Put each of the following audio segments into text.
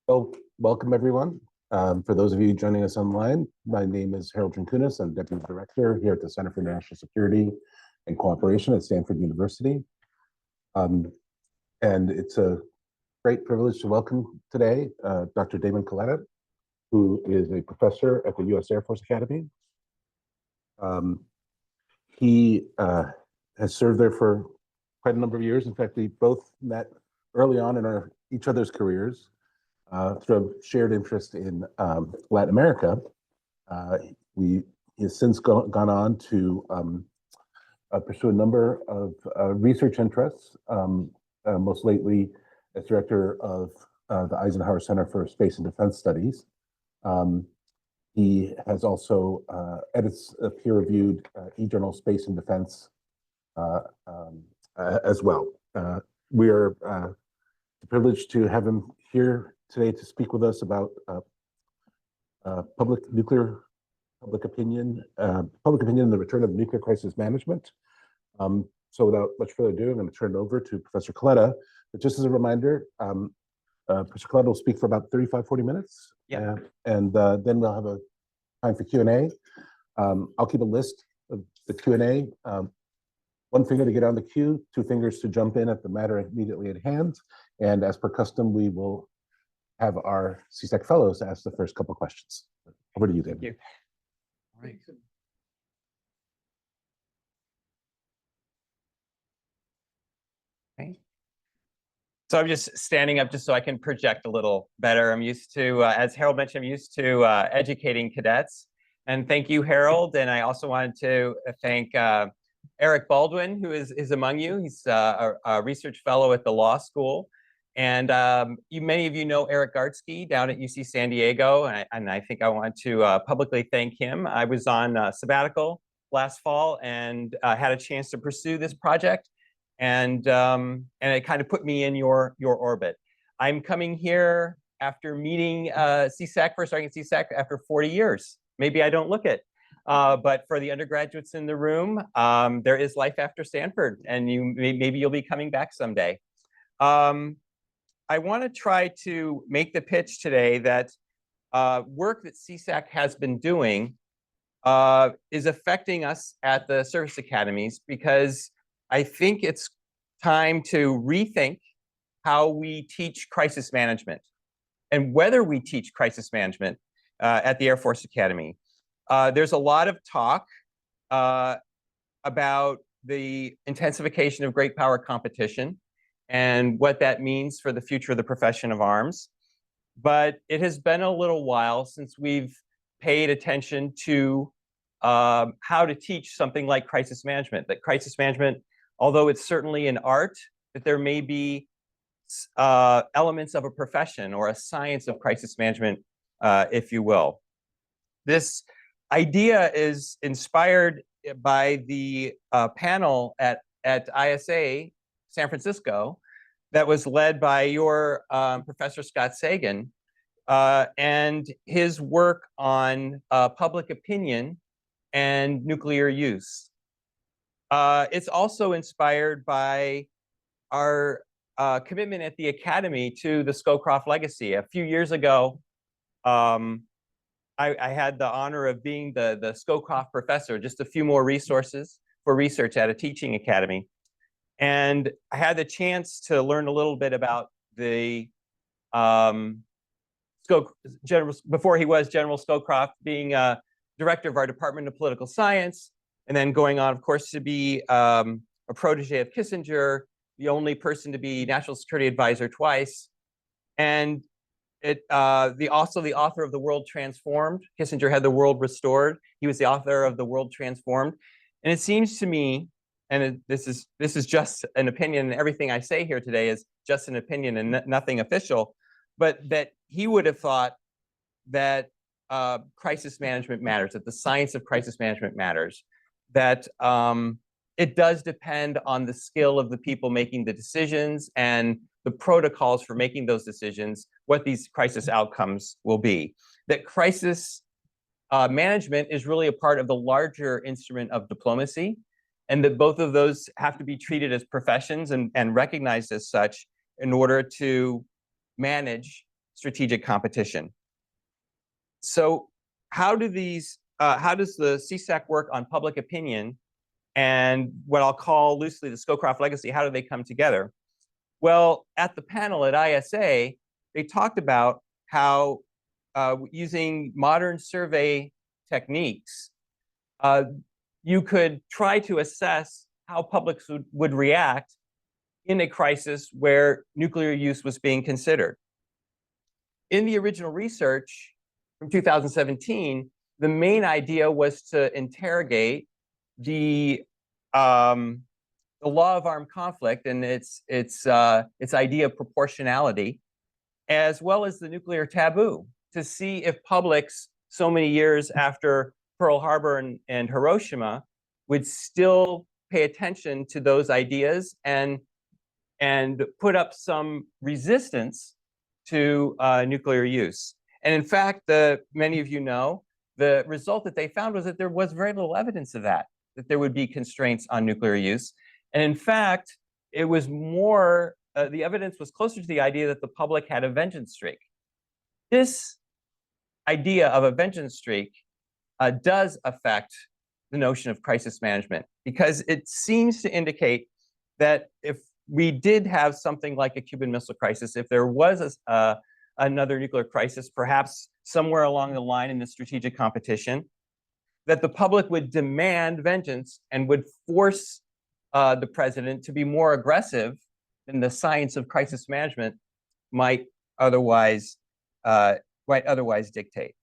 Well, welcome everyone. For those of you joining us online, my name is Harold Trinkunas. I'm Deputy Director here at the Center for National Security and Cooperation at Stanford University. And it's a great privilege to welcome today Dr. Damon Coletta, who is a professor at the U.S. Air Force Academy. He has served there for quite a number of years. In fact, we both met early on in each other's careers through a shared interest in Latin America. He has since gone on to pursue a number of research interests, most lately as director of the Eisenhower Center for Space and Defense Studies. He has also edits a peer-reviewed e-journal Space and Defense as well. We are privileged to have him here today to speak with us about public opinion and the return of nuclear crisis management. So without much further ado, I'm going to turn it over to Professor Coletta. But just as a reminder, Professor Coletta will speak for about 35-40 minutes. Yeah. And then we'll have a time for Q&A. I'll keep a list of the Q&A. One finger to get on the queue, two fingers to jump in at the matter immediately at hand. And as per custom, we will have our CSEC fellows ask the first couple of questions. Over to you, David. Thank you. All right. Okay. So I'm just standing up just so I can project a little better. I'm used to, as Harold mentioned, I'm used to educating cadets. And thank you, Harold. And I also wanted to thank Eric Baldwin, who is among you. He's a research fellow at the law school. And many of you know Eric Gartsky down at UC San Diego. And I think I want to publicly thank him. I was on sabbatical last fall and had a chance to pursue this project. And it kind of put me in your orbit. I'm coming here after meeting CSEC, first starting at CSEC after 40 years. Maybe I don't look it. But for the undergraduates in the room, there is life after Stanford, and maybe you'll be coming back someday. I want to try to make the pitch today that work that CSEC has been doing is affecting us at the service academies, because I think it's time to rethink how we teach crisis management and whether we teach crisis management at the Air Force Academy. There's a lot of talk about the intensification of great power competition and what that means for the future of the profession of arms. But it has been a little while since we've paid attention to how to teach something like crisis management. That crisis management, although it's certainly an art, that there may be elements of a profession or a science of crisis management, if you will. This idea is inspired by the panel at ISA San Francisco that was led by your Professor Scott Sagan and his work on public opinion and nuclear use. It's also inspired by our commitment at the Academy to the Scowcroft legacy. A few years ago, I had the honor of being the Scowcroft professor, just a few more resources for research at a teaching academy. And I had the chance to learn a little bit about the before he was General Scowcroft, being director of our Department of Political Science, and then going on, of course, to be a protege of Kissinger, the only person to be National Security Advisor twice, and also the author of The World Transformed. Kissinger had The World Restored. He was the author of The World Transformed. And it seems to me, and this is just an opinion, and everything I say here today is just an opinion and nothing official, but that he would have thought that crisis management matters, that the science of crisis management matters, that it does depend on the skill of the people making the decisions and the protocols for making those decisions, what these crisis outcomes will be. That crisis management is really a part of the larger instrument of diplomacy, and that both of those have to be treated as professions and recognized as such in order to manage strategic competition. So how does the CSAC work on public opinion and what I'll call loosely the Scowcroft legacy? How do they come together? Well, at the panel at ISA, they talked about how using modern survey techniques, you could try to assess how publics would react in a crisis where nuclear use was being considered. In the original research from 2017, the main idea was to interrogate the law of armed conflict and its idea of proportionality, as well as the nuclear taboo, to see if publics so many years after Pearl Harbor and Hiroshima would still pay attention to those ideas and put up some resistance to nuclear use. And in fact, many of you know, the result that they found was that there was very little evidence of that there would be constraints on nuclear use. And in fact, it was more, the evidence was closer to the idea that the public had a vengeance streak. This idea of a vengeance streak does affect the notion of crisis management, because it seems to indicate that if we did have something like a Cuban Missile Crisis, if there was another nuclear crisis, perhaps somewhere along the line in the strategic competition, that the public would demand vengeance and would force the president to be more aggressive than the science of crisis management might otherwise dictate.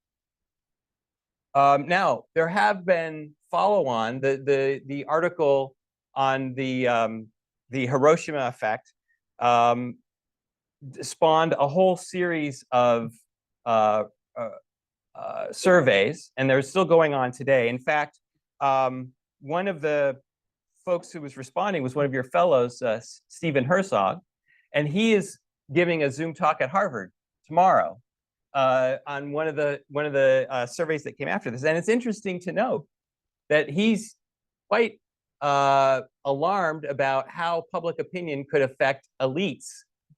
Now, there have been follow-on. The article on the Hiroshima effect spawned a whole series of surveys, and they're still going on today. In fact, one of the folks who was responding was one of your fellows, Stephen Herzog, and he is giving a Zoom talk at Harvard tomorrow on one of the surveys that came after this. And it's interesting to note that he's quite alarmed about how public opinion could affect elites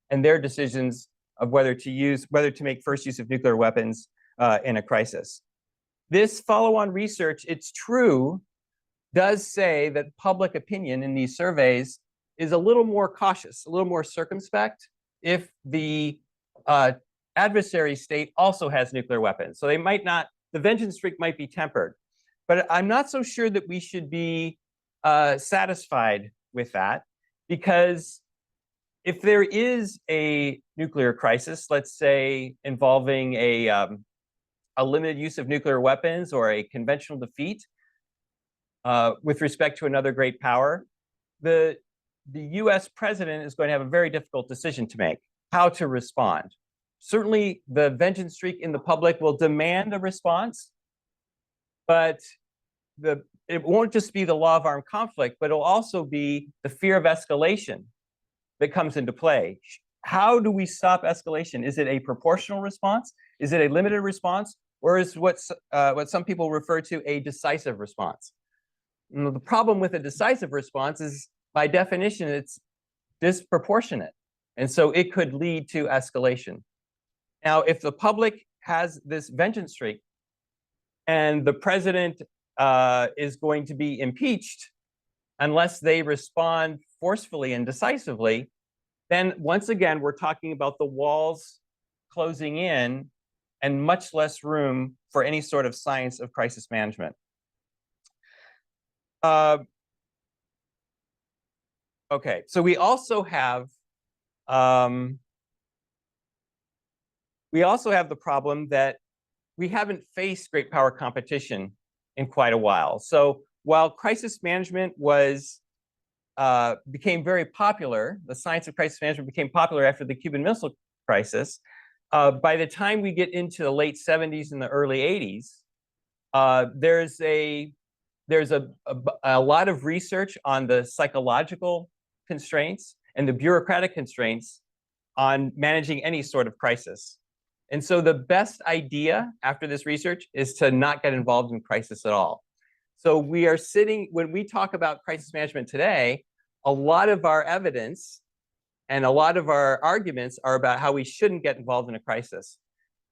and their decisions of whether to make first use of nuclear weapons in a crisis. This follow-on research, it's true, does say that public opinion in these surveys is a little more cautious, a little more circumspect if the adversary state also has nuclear weapons. So they might not, the vengeance streak might be tempered. But I'm not so sure that we should be satisfied with that, because if there is a nuclear crisis, let's say involving a limited use of nuclear weapons or a conventional defeat with respect to another great power, the US president is going to have a very difficult decision to make, how to respond. Certainly, the vengeance streak in the public will demand a response, but it won't just be the law of armed conflict, but it'll also be the fear of escalation that comes into play. How do we stop escalation? Is it a proportional response? Is it a limited response? Or is what some people refer to a decisive response? The problem with a decisive response is, by definition, it's disproportionate. And so it could lead to escalation. Now, if the public has this vengeance streak and the president is going to be impeached unless they respond forcefully and decisively, then once again, we're talking about the walls closing in and much less room for any sort of science of crisis management. Okay, so we also have the problem that we haven't faced great power competition in quite a while. So while crisis management became very popular, the science of crisis management became popular after the Cuban Missile Crisis, by the time we get into the late 70s and the early 80s, there's a lot of research on the psychological constraints and the bureaucratic constraints on managing any sort of crisis. And so the best idea after this research is to not get involved in crisis at all. So when we talk about crisis management today, a lot of our evidence And a lot of our arguments are about how we shouldn't get involved in a crisis.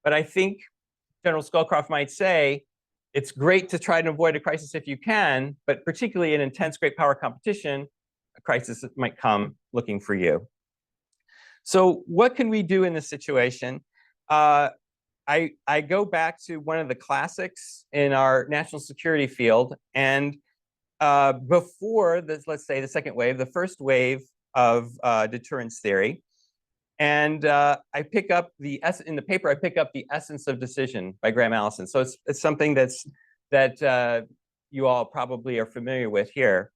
But I think General Scowcroft might say, it's great to try to avoid a crisis if you can, but particularly in intense great power competition, a crisis might come looking for you. So what can we do in this situation? I go back to one of the classics in our national security field, and before this, let's say the second wave, the first wave of deterrence theory, and I pick up in the paper. I pick up The Essence of Decision by Graham Allison. So it's something that you all probably are familiar with here,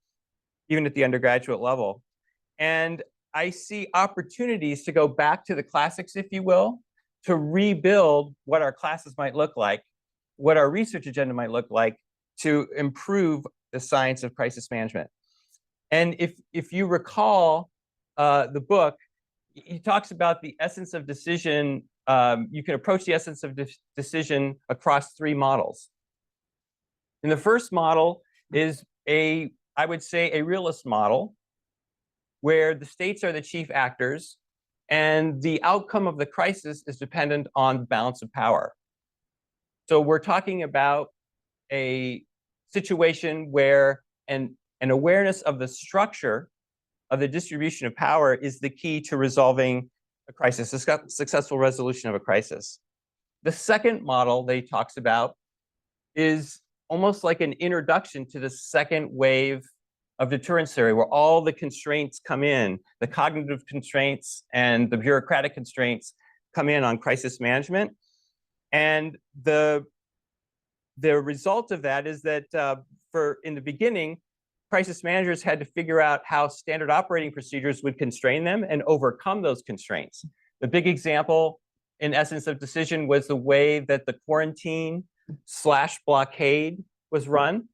even at the undergraduate level. And I see opportunities to go back to the classics, if you will, to rebuild what our classes might look like, what our research agenda might look like, to improve the science of crisis management. And if you recall the book, he talks about the essence of decision. You can approach the essence of decision across three models. And the first model is I would say, a realist model, where the states are the chief actors, and the outcome of the crisis is dependent on the balance of power. So we're talking about a situation where an awareness of the structure of the distribution of power is the key to resolving a crisis, a successful resolution of a crisis. The second model that he talks about is almost like an introduction to the second wave of deterrence theory, where all the constraints come in, the cognitive constraints and the bureaucratic constraints come in on crisis management. And the result of that is that in the beginning, crisis managers had to figure out how standard operating procedures would constrain them and overcome those constraints. The big example, in essence of decision, was the way that the quarantine/blockade was run.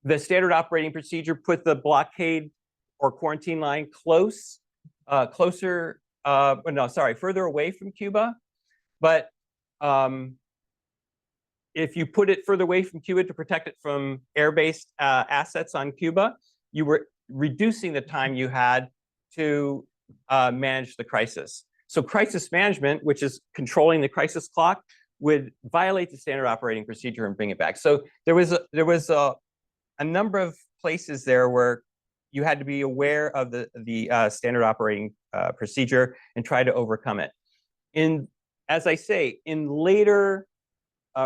The standard operating procedure put the blockade or quarantine line further away from Cuba. But if you put it further away from Cuba to protect it from air-based assets on Cuba, you were reducing the time you had to manage the crisis. So crisis management, which is controlling the crisis clock, would violate the standard operating procedure and bring it back. So there was a number of places there where you had to be aware of the standard operating procedure and try to overcome it. As I say, in later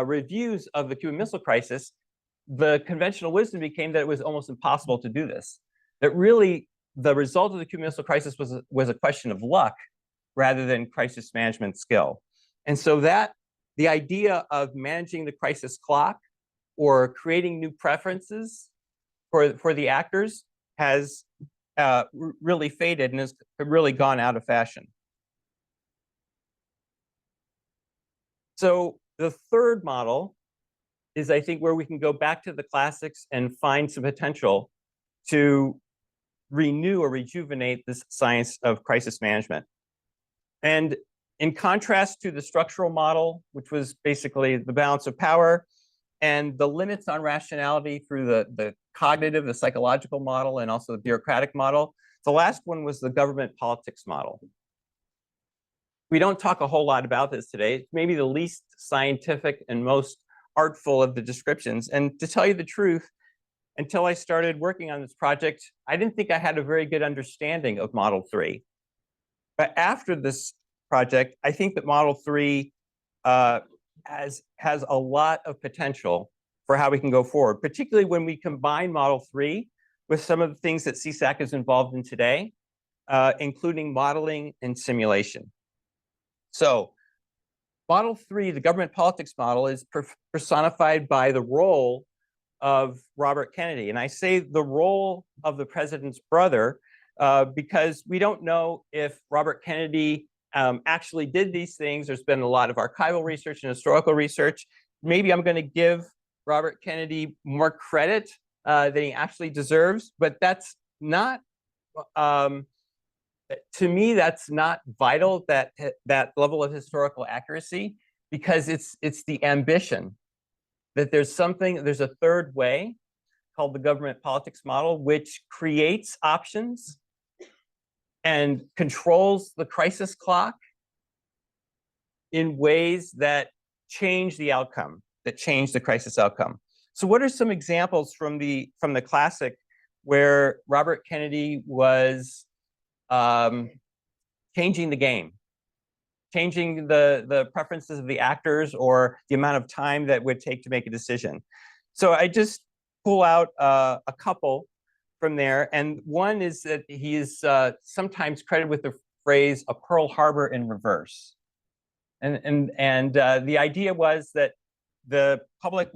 reviews of the Cuban Missile Crisis, the conventional wisdom became that it was almost impossible to do this. That really, the result of the Cuban Missile Crisis was a question of luck rather than crisis management skill. And so the idea of managing the crisis clock or creating new preferences for the actors has really faded and has really gone out of fashion. So the third model is, I think, where we can go back to the classics and find some potential to renew or rejuvenate this science of crisis management. And in contrast to the structural model, which was basically the balance of power and the limits on rationality through the cognitive, the psychological model, and also the bureaucratic model, the last one was the government politics model. We don't talk a whole lot about this today. It's maybe the least scientific and most artful of the descriptions. And to tell you the truth, until I started working on this project, I didn't think I had a very good understanding of Model 3. But after this project, I think that Model 3 has a lot of potential for how we can go forward, particularly when we combine Model 3 with some of the things that CSAC is involved in today, including modeling and simulation. So Model 3, the government politics model, is personified by the role of Robert Kennedy. And I say the role of the president's brother because we don't know if Robert Kennedy actually did these things. There's been a lot of archival research and historical research. Maybe I'm going to give Robert Kennedy more credit than he actually deserves, but that's not, to me, that's not vital, that level of historical accuracy, because it's the ambition that there's a third way called the government politics model, which creates options and controls the crisis clock in ways that change the outcome, that change the crisis outcome. So what are some examples from the classic where Robert Kennedy was changing the game, changing the preferences of the actors or the amount of time that would take to make a decision? So I just pull out a couple from there. And one is that he is sometimes credited with the phrase "a Pearl Harbor in reverse." And the idea was that the public,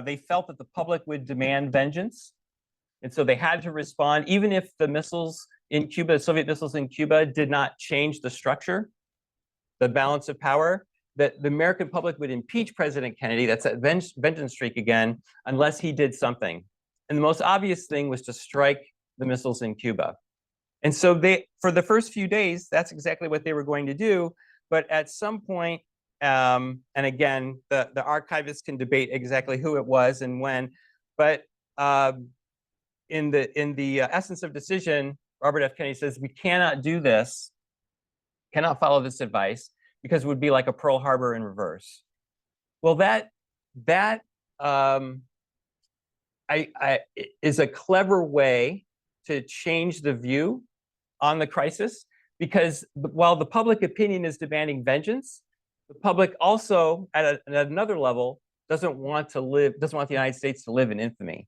they felt that the public would demand vengeance. And so they had to respond, even if the missiles in Cuba, Soviet missiles in Cuba, did not change the structure, the balance of power, that the American public would impeach President Kennedy, that's that vengeance streak again, unless he did something. And the most obvious thing was to strike the missiles in Cuba. And so they, for the first few days, that's exactly what they were going to do. But at some point, and again, the archivists can debate exactly who it was and when, but in the essence of decision, Robert F. Kennedy says, we cannot do this, cannot follow this advice, because it would be like a Pearl Harbor in reverse. Well, that is a clever way to change the view on the crisis, because while the public opinion is demanding vengeance, the public also, at another level, doesn't want the United States to live in infamy.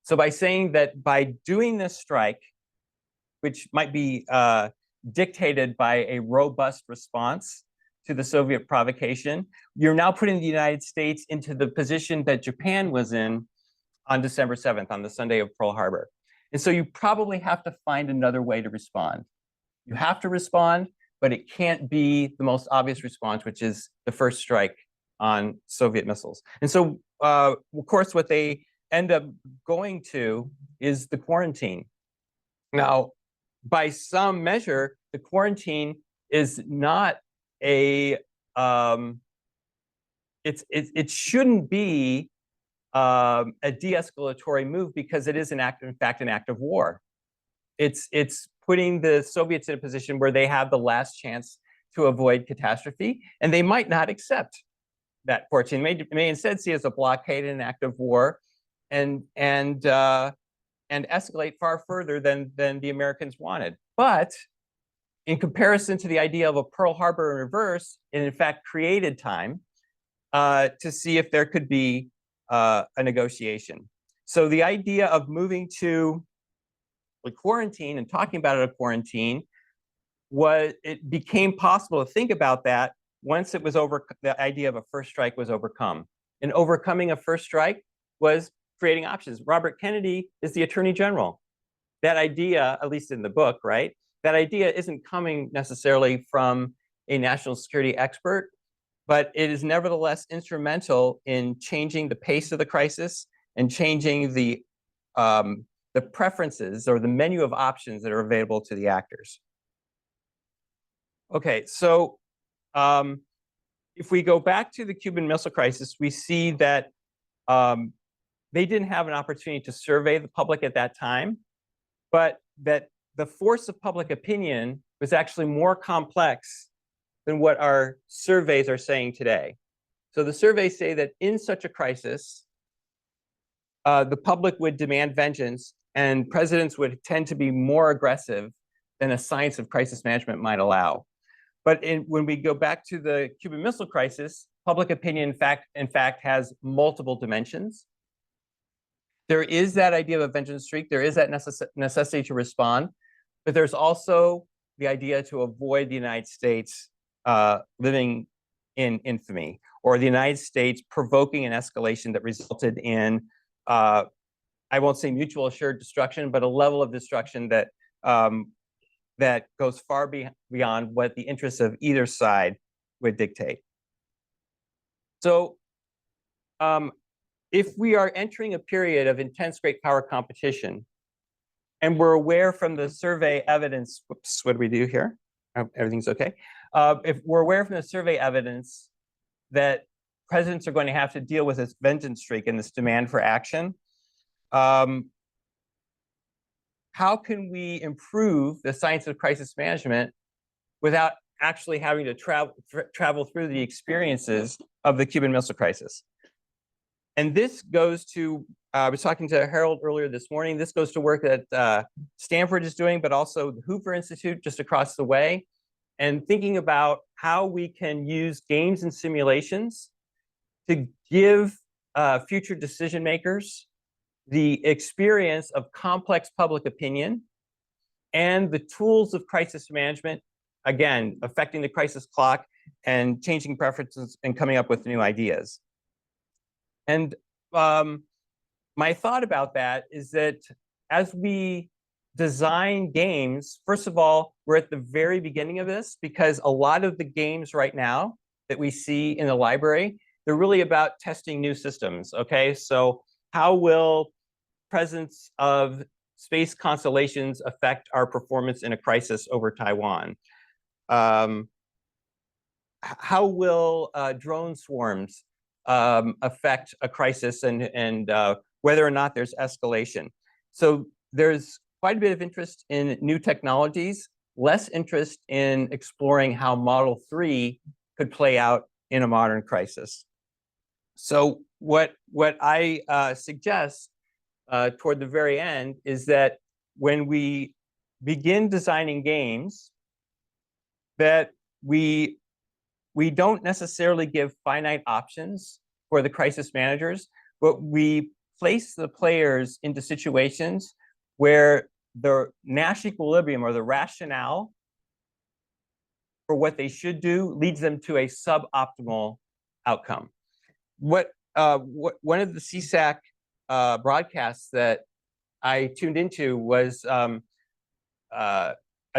So by saying that by doing this strike, which might be dictated by a robust response to the Soviet provocation, you're now putting the United States into the position that Japan was in on December 7th, on the Sunday of Pearl Harbor. And so you probably have to find another way to respond. You have to respond, but it can't be the most obvious response, which is the first strike on Soviet missiles. And so, of course, what they end up going to is the quarantine. Now, by some measure, the quarantine is not a, it shouldn't be a de-escalatory move, because it is in fact an act of war. It's putting the Soviets in a position where they have the last chance to avoid catastrophe, and they might not accept that quarantine. May instead see it as a blockade and an act of war, and escalate far further than the Americans wanted. But in comparison to the idea of a Pearl Harbor in reverse, it in fact created time to see if there could be a negotiation. So the idea of moving to a quarantine and talking about a quarantine, it became possible to think about that once it was over, the idea of a first strike was overcome. And overcoming a first strike was creating options. Robert Kennedy is the Attorney General. That idea, at least in the book, right? That idea isn't coming necessarily from a national security expert, but it is nevertheless instrumental in changing the pace of the crisis and changing the preferences or the menu of options that are available to the actors. Okay, so if we go back to the Cuban Missile Crisis, we see that they didn't have an opportunity to survey the public at that time, but that the force of public opinion was actually more complex than what our surveys are saying today. So the surveys say that in such a crisis, the public would demand vengeance, and presidents would tend to be more aggressive than a science of crisis management might allow. But when we go back to the Cuban Missile Crisis, public opinion, in fact, has multiple dimensions. There is that idea of a vengeance streak. There is that necessity to respond. But there's also the idea to avoid the United States living in infamy, or the United States provoking an escalation that resulted in, I won't say mutual assured destruction, but a level of destruction that that goes far beyond what the interests of either side would dictate. So if we are entering a period of intense great power competition, and we're aware from the survey evidence, whoops, what do we do here? Everything's okay. If we're aware from the survey evidence that presidents are going to have to deal with this vengeance streak and this demand for action, how can we improve the science of crisis management without actually having to travel through the experiences of the Cuban Missile Crisis? And this goes to, I was talking to Harold earlier this morning, this goes to work that Stanford is doing, but also the Hoover Institute just across the way, and thinking about how we can use games and simulations to give future decision makers the experience of complex public opinion and the tools of crisis management, again, affecting the crisis clock and changing preferences and coming up with new ideas. And my thought about that is that as we design games, first of all, we're at the very beginning of this, because a lot of the games right now that we see in the library, they're really about testing new systems, okay? So how will presence of space constellations affect our performance in a crisis over Taiwan? How will drone swarms affect a crisis, and whether or not there's escalation? So there's quite a bit of interest in new technologies, less interest in exploring how Model 3 could play out in a modern crisis. So what I suggest toward the very end is that when we begin designing games, that we don't necessarily give finite options for the crisis managers, but we place the players into situations where the Nash equilibrium, or the rationale for what they should do, leads them to a suboptimal outcome. One of the CSAC broadcasts that I tuned into was a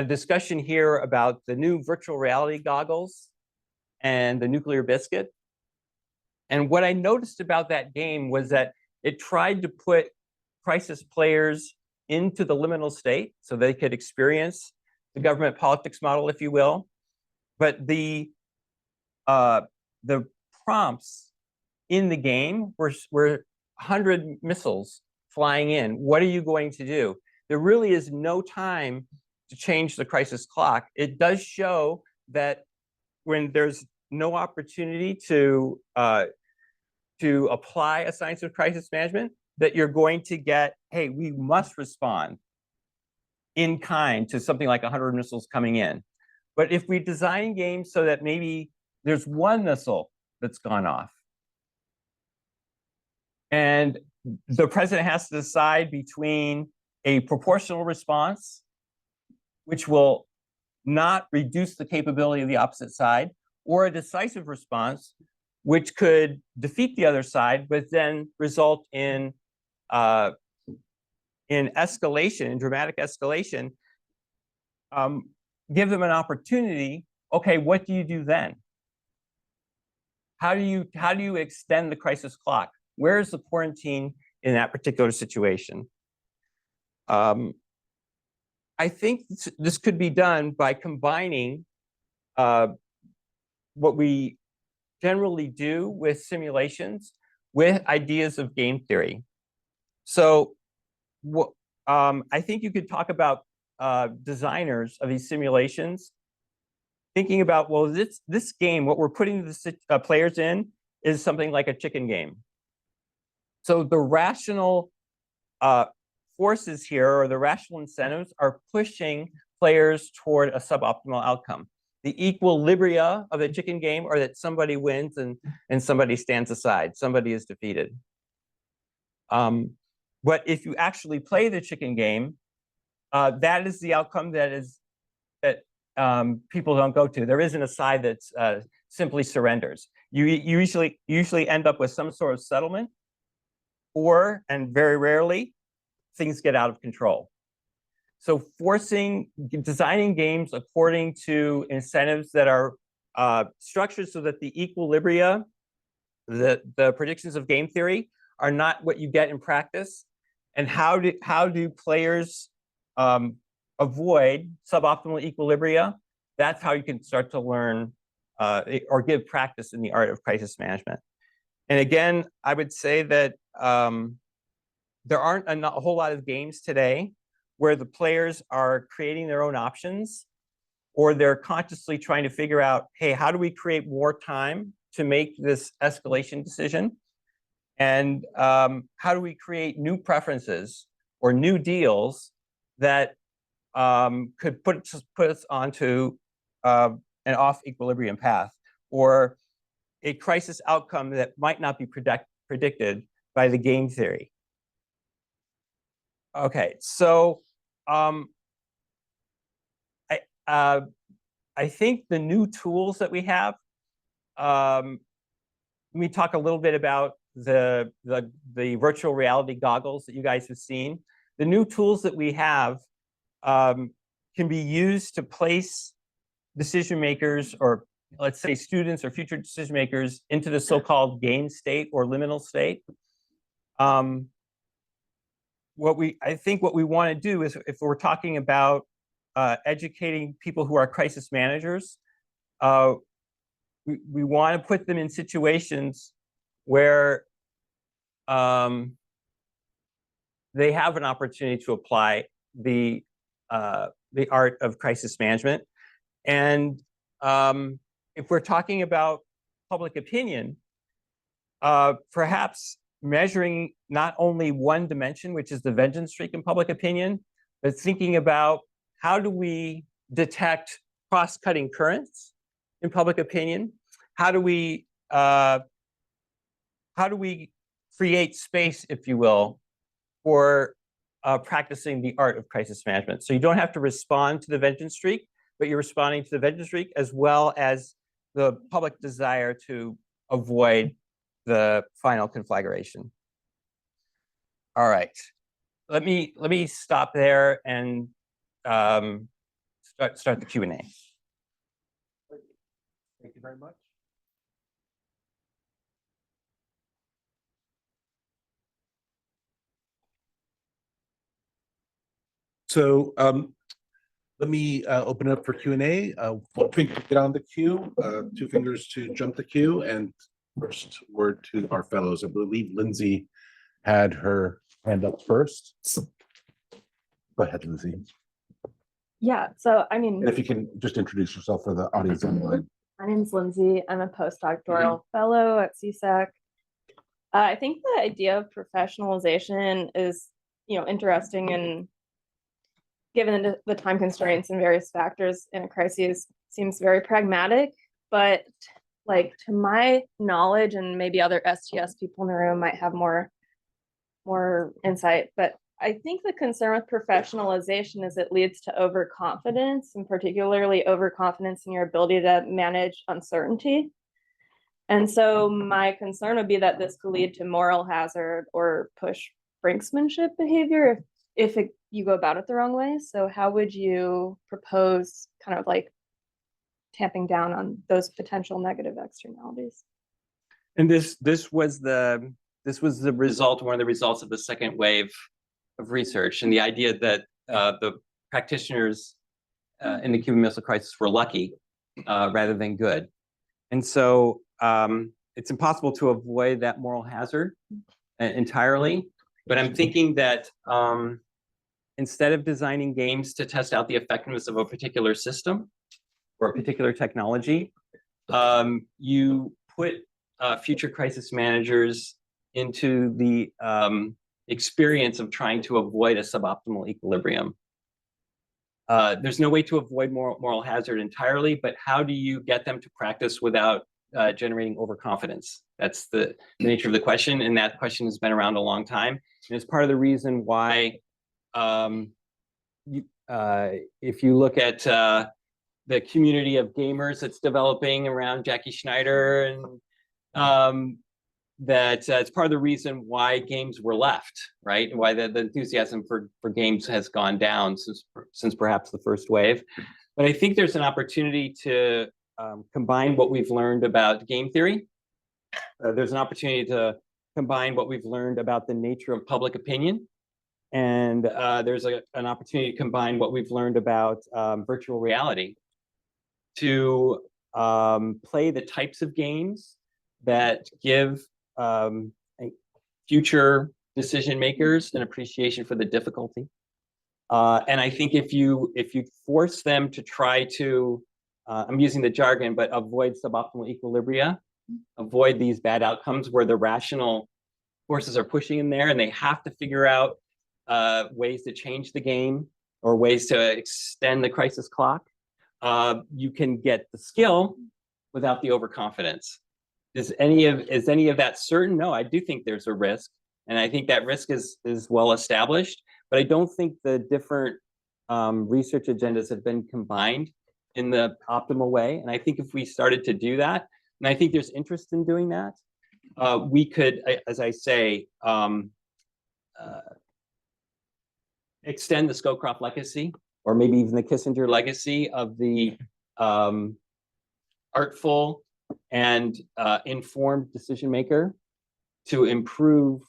discussion here about the new virtual reality goggles and the nuclear biscuit. And what I noticed about that game was that it tried to put crisis players into the liminal state so they could experience the government politics model, if you will. But the prompts in the game were 100 missiles flying in. What are you going to do? There really is no time to change the crisis clock. It does show that when there's no opportunity to apply a science of crisis management, that you're going to get, hey, we must respond in kind to something like 100 missiles coming in. But if we design games so that maybe there's one missile that's gone off, and the president has to decide between a proportional response, which will not reduce the capability of the opposite side, or a decisive response, which could defeat the other side, but then result in escalation, in dramatic escalation, give them an opportunity. Okay, what do you do then? How do you extend the crisis clock? Where is the quarantine in that particular situation? I think this could be done by combining what we generally do with simulations with ideas of game theory. So I think you could talk about designers of these simulations thinking about, well, this game, what we're putting the players in is something like a chicken game. So the rational forces here, or the rational incentives, are pushing players toward a suboptimal outcome. The equilibria of the chicken game are that somebody wins and somebody stands aside, somebody is defeated. But if you actually play the chicken game, that is the outcome that people don't go to. There isn't a side that simply surrenders. You usually end up with some sort of settlement, and very rarely, things get out of control. So designing games according to incentives that are structured so that the equilibria, the predictions of game theory, are not what you get in practice, and how do players avoid suboptimal equilibria? That's how you can start to learn or give practice in the art of crisis management. And again, I would say that there aren't a whole lot of games today where the players are creating their own options, or they're consciously trying to figure out, hey, how do we create more time to make this escalation decision? And how do we create new preferences or new deals that could put us onto an off equilibrium path, or a crisis outcome that might not be predicted by the game theory. Okay, so I think the new tools that we have, let me talk a little bit about the virtual reality goggles that you guys have seen. The new tools that we have can be used to place decision makers, or let's say students or future decision makers, into the so-called game state or liminal state. I think what we want to do is, if we're talking about educating people who are crisis managers, we want to put them in situations where they have an opportunity to apply the art of crisis management. And if we're talking about public opinion, perhaps measuring not only one dimension, which is the vengeance streak in public opinion, but thinking about how do we detect cross-cutting currents in public opinion? How do we create space, if you will, for practicing the art of crisis management? So you don't have to respond to the vengeance streak, but you're responding to the vengeance streak as well as the public desire to avoid the final conflagration. All right, let me stop there and start the Q&A. Thank you very much. So let me open it up for Q&A. One finger to get on the queue, two fingers to jump the queue, and first word to our fellows. I believe Lindsay had her hand up first. Go ahead, Lindsay. Yeah, so I mean, And if you can just introduce yourself for the audience online. my name's Lindsay. I'm a postdoctoral fellow at CSAC. I think the idea of professionalization is, interesting, and given the time constraints and various factors in a crisis, seems very pragmatic. But like, to my knowledge, and maybe other STS people in the room might have more insight, but I think the concern with professionalization is it leads to overconfidence, and particularly overconfidence in your ability to manage uncertainty. And so my concern would be that this could lead to moral hazard or push brinksmanship behavior if you go about it the wrong way. So how would you propose kind of like tamping down on those potential negative externalities? And this was the result, one of the results of the second wave of research, and the idea that the practitioners in the Cuban Missile Crisis were lucky rather than good. And so it's impossible to avoid that moral hazard entirely. But I'm thinking that instead of designing games to test out the effectiveness of a particular system or a particular technology, you put future crisis managers into the experience of trying to avoid a suboptimal equilibrium. There's no way to avoid moral hazard entirely, but how do you get them to practice without generating overconfidence? That's the nature of the question, and that question has been around a long time. And it's part of the reason why, if you look at the community of gamers that's developing around Jackie Schneider, and that it's part of the reason why games were left, right? And why the enthusiasm for games has gone down since perhaps the first wave. But I think there's an opportunity to combine what we've learned about game theory. There's an opportunity to combine what we've learned about the nature of public opinion. And there's an opportunity to combine what we've learned about virtual reality to play the types of games that give future decision makers an appreciation for the difficulty And I think if you force them to try to, I'm using the jargon, but avoid suboptimal equilibria, avoid these bad outcomes where the rational forces are pushing in there and they have to figure out ways to change the game or ways to extend the crisis clock, you can get the skill without the overconfidence. Is any of that certain? No, I do think there's a risk, and I think that risk is well established. But I don't think the different research agendas have been combined in the optimal way. And I think if we started to do that, and I think there's interest in doing that, we could, as I say, extend the Scowcroft legacy, or maybe even the Kissinger legacy of the artful and informed decision maker to improve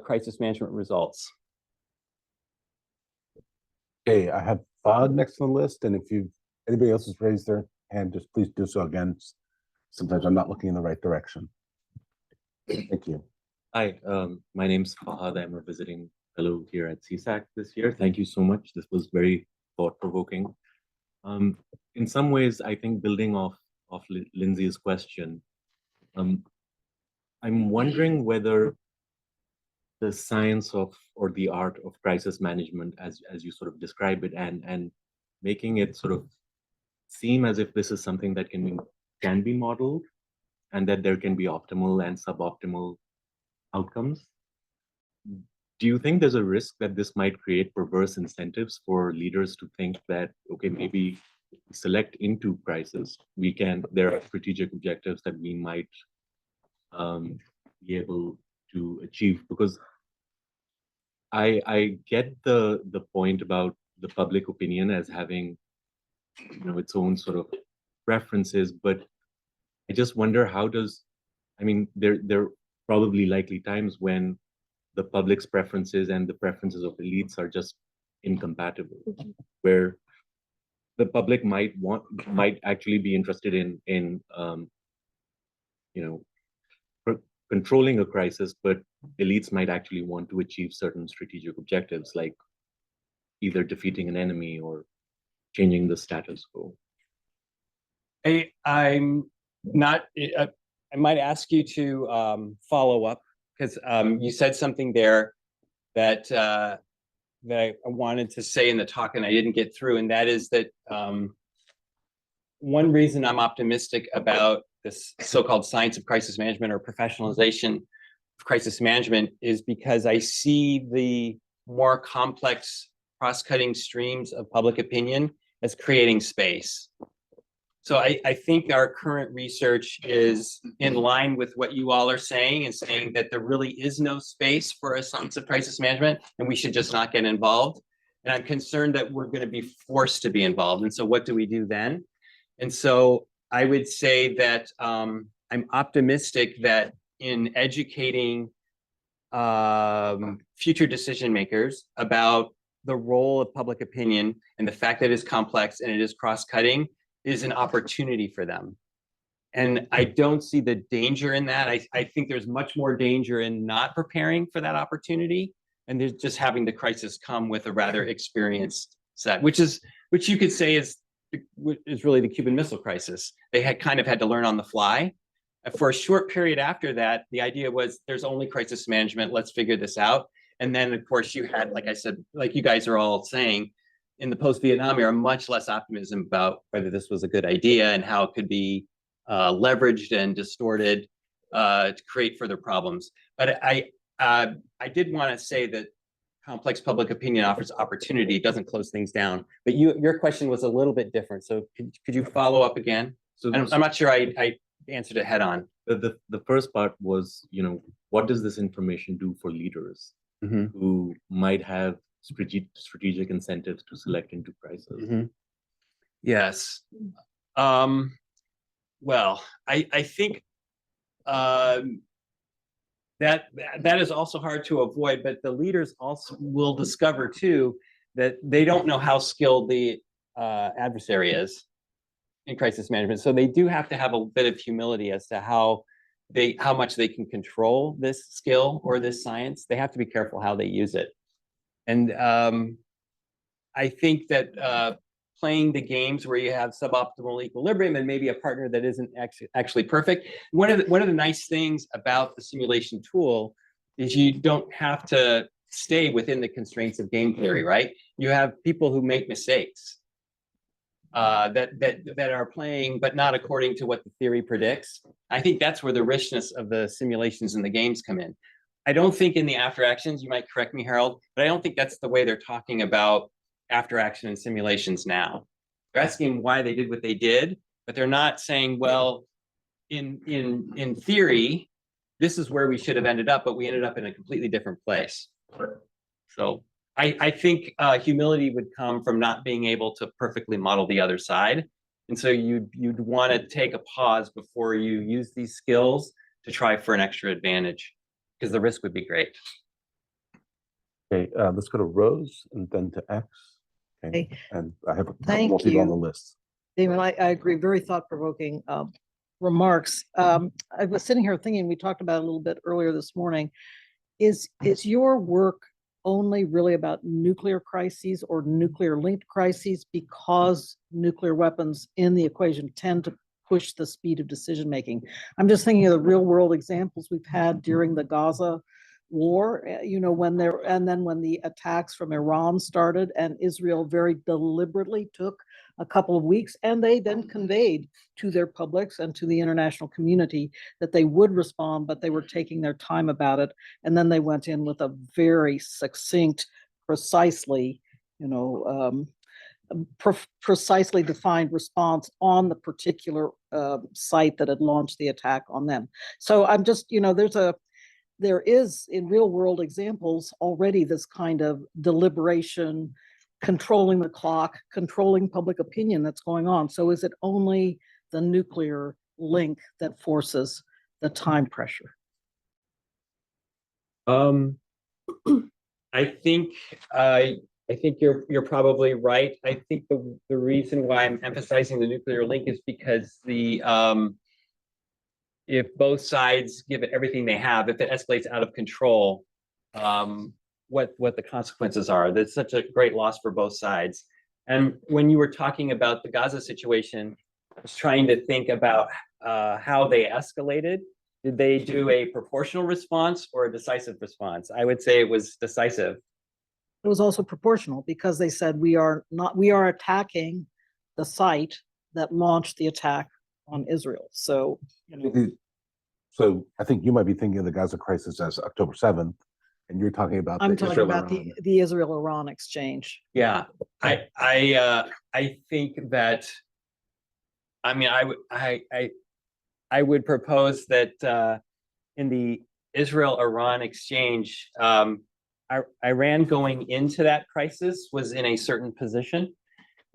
crisis management results. Okay, I have Fog next on the list, and if anybody else has raised their hand, just please do so again. Sometimes I'm not looking in the right direction. Thank you. Hi, my name's Fahad. I'm a visiting fellow here at CSAC this year. Thank you so much. This was very thought-provoking. In some ways, I think building off Lindsay's question, I'm wondering whether the science of, or the art of crisis management, as you sort of describe it, and making it sort of seem as if this is something that can be modeled, and that there can be optimal and suboptimal outcomes. Do you think there's a risk that this might create perverse incentives for leaders to think that, okay, maybe select into crisis, there are strategic objectives that we might be able to achieve? Because I get the point about the public opinion as having, its own sort of preferences, but I just wonder there are probably likely times when the public's preferences and the preferences of elites are just incompatible, where the public might actually be interested in controlling a crisis, but elites might actually want to achieve certain strategic objectives, like either defeating an enemy or changing the status quo. I'm not. I might ask you to follow up, because you said something there that I wanted to say in the talk and I didn't get through, and that is that one reason I'm optimistic about this so-called science of crisis management or professionalization of crisis management is because I see the more complex cross-cutting streams of public opinion as creating space. So I think our current research is in line with what you all are saying, and saying that there really is no space for a science of crisis management and we should just not get involved. And I'm concerned that we're going to be forced to be involved. And so what do we do then? And so I would say that I'm optimistic that in educating future decision makers about the role of public opinion and the fact that it is complex and it is cross-cutting is an opportunity for them. And I don't see the danger in that. I think there's much more danger in not preparing for that opportunity, and there's just having the crisis come with a rather experienced set, which you could say is really the Cuban Missile Crisis. They had to learn on the fly. For a short period after that, the idea was there's only crisis management, let's figure this out. And then of course you had, like I said, like you guys are all saying, in the post-Vietnam era, much less optimism about whether this was a good idea and how it could be leveraged and distorted to create further problems. But I did want to say that complex public opinion offers opportunity, doesn't close things down. But your question was a little bit different. So could you follow up again? So I'm not sure I answered it head on. The first part was, what does this information do for leaders who might have strategic incentives to select into crisis? Yes. Well, I think that is also hard to avoid, but the leaders also will discover too that they don't know how skilled the adversary is in crisis management. So they do have to have a bit of humility as to how much they can control this skill or this science. They have to be careful how they use it. And I think that playing the games where you have suboptimal equilibrium and maybe a partner that isn't actually perfect. One of the nice things about the simulation tool is you don't have to stay within the constraints of game theory, right? You have people who make mistakes that are playing, but not according to what the theory predicts. I think that's where the richness of the simulations and the games come in. I don't think in the after actions, you might correct me, Harold, but I don't think that's the way they're talking about after action and simulations now. They're asking why they did what they did, but they're not saying, well, in theory, this is where we should have ended up, but we ended up in a completely different place. So I think humility would come from not being able to perfectly model the other side. And so you'd want to take a pause before you use these skills to try for an extra advantage, because the risk would be great. Okay, let's go to Rose and then to X. Okay, and I have a Thank couple people on the you. list. Damon, I agree. Very thought-provoking remarks. I was sitting here thinking, we talked about it a little bit earlier this morning. Is your work only really about nuclear crises or nuclear linked crises, because nuclear weapons in the equation tend to push the speed of decision making? I'm just thinking of the real world examples we've had during the Gaza war, you know, when the attacks from Iran started, and Israel very deliberately took a couple of weeks, and they then conveyed to their publics and to the international community that they would respond, but they were taking their time about it. And then they went in with a very succinct, precisely, you know, precisely defined response on the particular site that had launched the attack on them. So I'm just, you know, there is in real world examples already this kind of deliberation, controlling the clock, controlling public opinion that's going on. So is it only the nuclear link that forces the time pressure? I think you're probably right. I think the reason why I'm emphasizing the nuclear link is because if both sides give it everything they have, if it escalates out of control, what the consequences are. That's such a great loss for both sides. And when you were talking about the Gaza situation, I was trying to think about how they escalated. Did they do a proportional response or a decisive response? I would say it was decisive. It was also proportional, because they said we are attacking the site that launched the attack on Israel. So, you know. So I think you might be thinking of the Gaza crisis as October 7th, and you're talking about I'm talking about the Israel-Iran exchange. Yeah, I think that, I mean, I would propose that in the Israel-Iran exchange, Iran going into that crisis was in a certain position,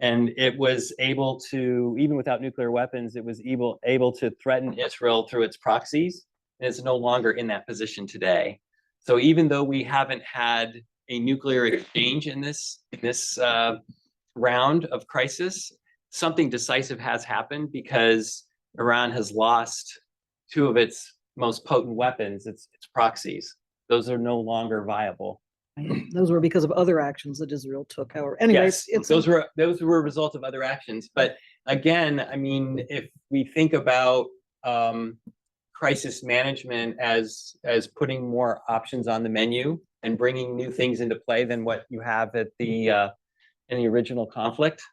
and it was able to, even without nuclear weapons, it was able to threaten Israel through its proxies, and it's no longer in that position today. So even though we haven't had a nuclear exchange in this round of crisis, something decisive has happened, because Iran has lost two of its most potent weapons, its proxies. Those are no longer viable. Those were because of other actions that Israel took. However, anyways, yes, those were a result of other actions. But again, I mean, if we think about crisis management as putting more options on the menu and bringing new things into play than what you have at the in the original conflict,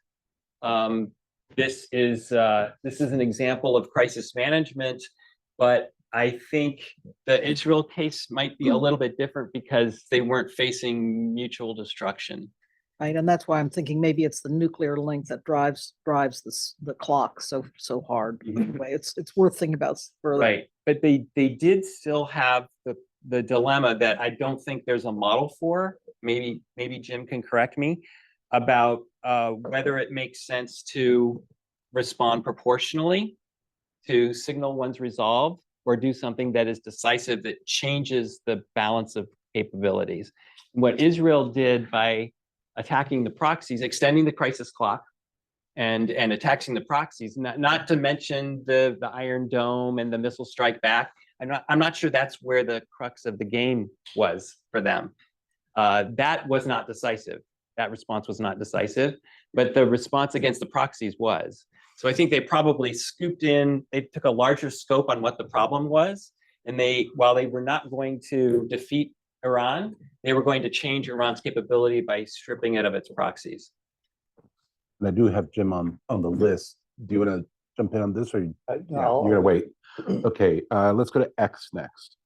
this is an example of crisis management. But I think the Israel case might be a little bit different, because they weren't facing mutual destruction. Right, and that's why I'm thinking maybe it's the nuclear link that drives the clock so hard. Anyway, it's worth thinking about further. Right, but they did still have the dilemma that I don't think there's a model for. Maybe Jim can correct me about whether it makes sense to respond proportionally to signal one's resolve, or do something that is decisive, that changes the balance of capabilities. What Israel did by attacking the proxies, extending the crisis clock, and attacking the proxies, not to mention the Iron Dome and the missile strike back. I'm not sure that's where the crux of the game was for them. That was not decisive. that response was not decisive, but the response against the proxies was. So I think they probably scooped in, they took a larger scope on what the problem was. And while they were not going to defeat Iran, they were going to change Iran's capability by stripping it of its proxies. And I do have Jim on the list. Do you want to jump in on this, or No, you're gonna wait? Okay, let's go to X next.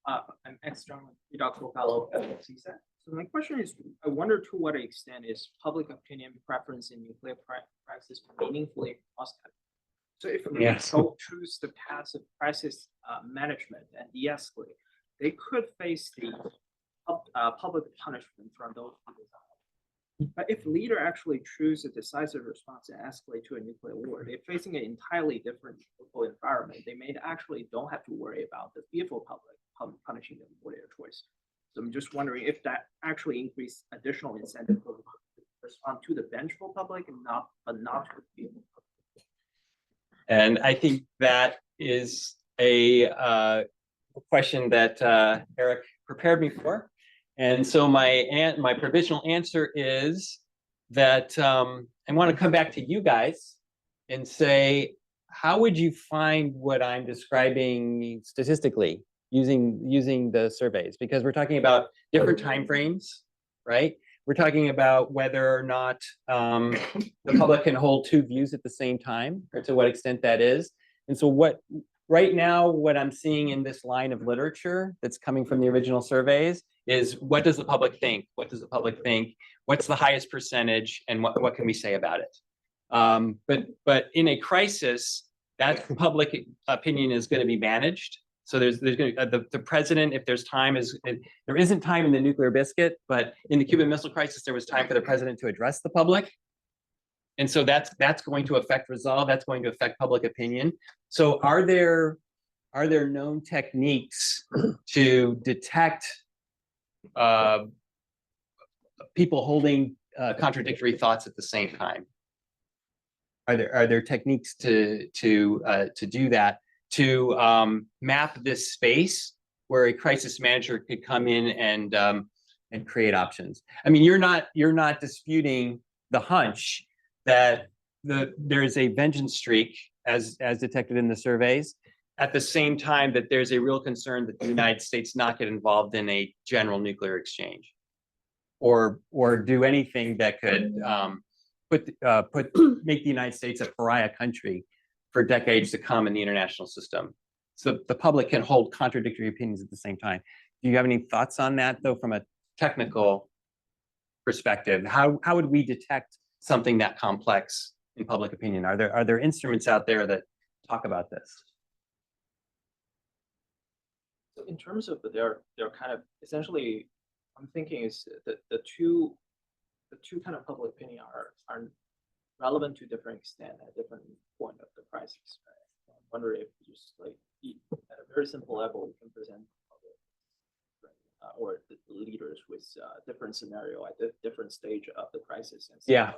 I'm external doctoral fellow at CSEC. So my question is, I wonder to what extent is public opinion preference in nuclear crisis meaningfully cost-cutting? So if we choose the path of crisis management and de-escalate, they could face the public punishment from those who design. But if leader actually choose a decisive response and escalate to a nuclear war, they're facing an entirely different political environment. They may actually don't have to worry about the fearful public punishing them for their choice. So I'm just wondering if that actually increase additional incentive to respond to the vengeful public and not to the fearful public. And I think that is a question that Eric prepared me for. And so my provisional answer is that I want to come back to you guys and say, how would you find what I'm describing statistically using the surveys? Because we're talking about different timeframes, right? We're talking about whether or not the public can hold two views at the same time, or to what extent that is. And so right now, what I'm seeing in this line of literature that's coming from the original surveys is, what does the public think? What does the public think? What's the highest percentage, and what can we say about it? But in a crisis, that public opinion is going to be managed. So there's going to the president, if there's time, there isn't time in the nuclear biscuit, but in the Cuban Missile Crisis, there was time for the president to address the public. And so that's going to affect resolve. That's going to affect public opinion. So are there known techniques to detect people holding contradictory thoughts at the same time? Are there techniques to do that, to map this space where a crisis manager could come in and create options? I mean, you're not disputing the hunch that there is a vengeance streak as detected in the surveys, at the same time that there's a real concern that the United States not get involved in a general nuclear exchange, or do anything that could make the United States a pariah country for decades to come in the international system. So the public can hold contradictory opinions at the same time. Do you have any thoughts on that, though, from a technical perspective? How would we detect something that complex in public opinion? Are there instruments out there that talk about this? So in terms of they're kind of essentially, I'm thinking is that the two kind of public opinion are relevant to different extent at different point of the crisis. Right? I wonder if just like at a very simple level, we can present public, or the leaders with different scenario at the different stage of the crisis. And yeah.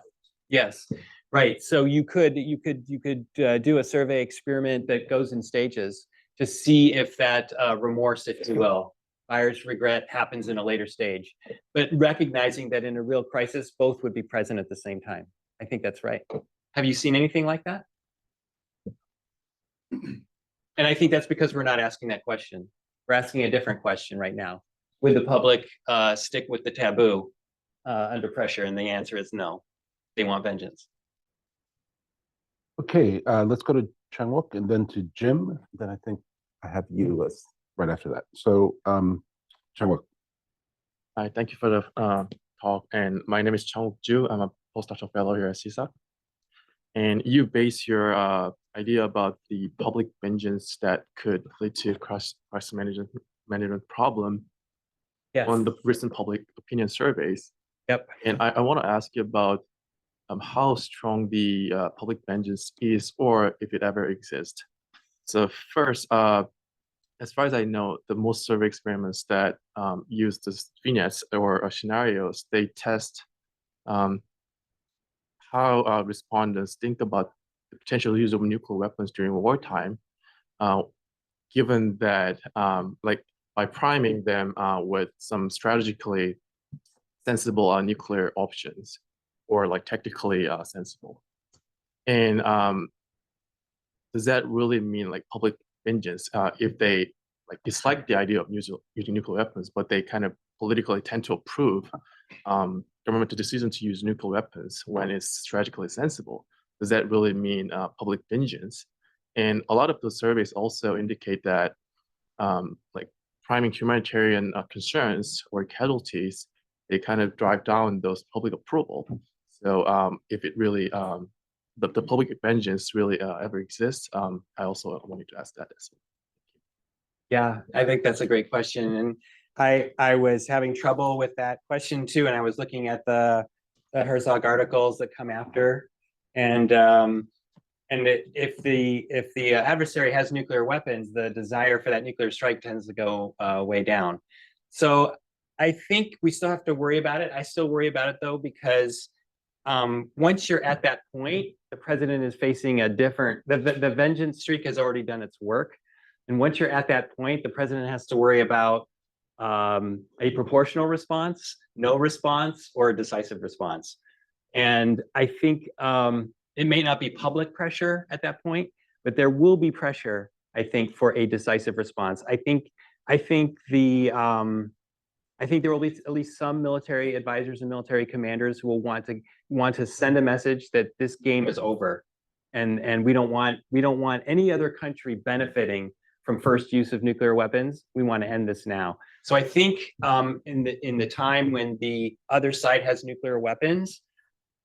Yes. Right. So you could do a survey experiment that goes in stages to see if that remorse, if you will, buyer's regret happens in a later stage, but recognizing that in a real crisis, both would be present at the same time. I think that's right. Have you seen anything like that? And I think that's because we're not asking that question. We're asking a different question right now. Would the public stick with the taboo under pressure? And the answer is no. They want vengeance. Okay, let's go to Chang-wook and then to Jim. Then I think I have you right after that. So, Chang-wook. Hi, thank you for the talk. And my name is Chang-wook Ju. I'm a postdoctoral fellow here at CSEC. And you base your idea about the public vengeance that could lead to crisis management problem on the recent public opinion surveys. Yep. And I want to ask you about how strong the public vengeance is, or if it ever exists. So first, as far as I know, the most survey experiments that use this vignettes or scenarios, they test how respondents think about the potential use of nuclear weapons during wartime, given that like by priming them with some strategically sensible nuclear options, or like technically sensible. And does that really mean like public vengeance if they like dislike the idea of using nuclear weapons, but they kind of politically tend to approve governmental decision to use nuclear weapons when it's strategically sensible? Does that really mean public vengeance? And a lot of those surveys also indicate that like priming humanitarian concerns or casualties, they kind of drive down those public approval. So if it really, the public vengeance really ever exists, I also wanted to ask that as well. Yeah, I think that's a great question. And I was having trouble with that question too. And I was looking at the Herzog articles that come after. And if the adversary has nuclear weapons, the desire for that nuclear strike tends to go way down. So I think we still have to worry about it. I still worry about it though, because once you're at that point, the president is facing a different, the vengeance streak has already done its work. And once you're at that point, the president has to worry about a proportional response, no response, or a decisive response. And I think it may not be public pressure at that point, but there will be pressure, I think, for a decisive response. I think there will be at least some military advisors and military commanders who will want to send a message that this game is over, and we don't want any other country benefiting from first use of nuclear weapons. We want to end this now. So I think in the time when the other side has nuclear weapons,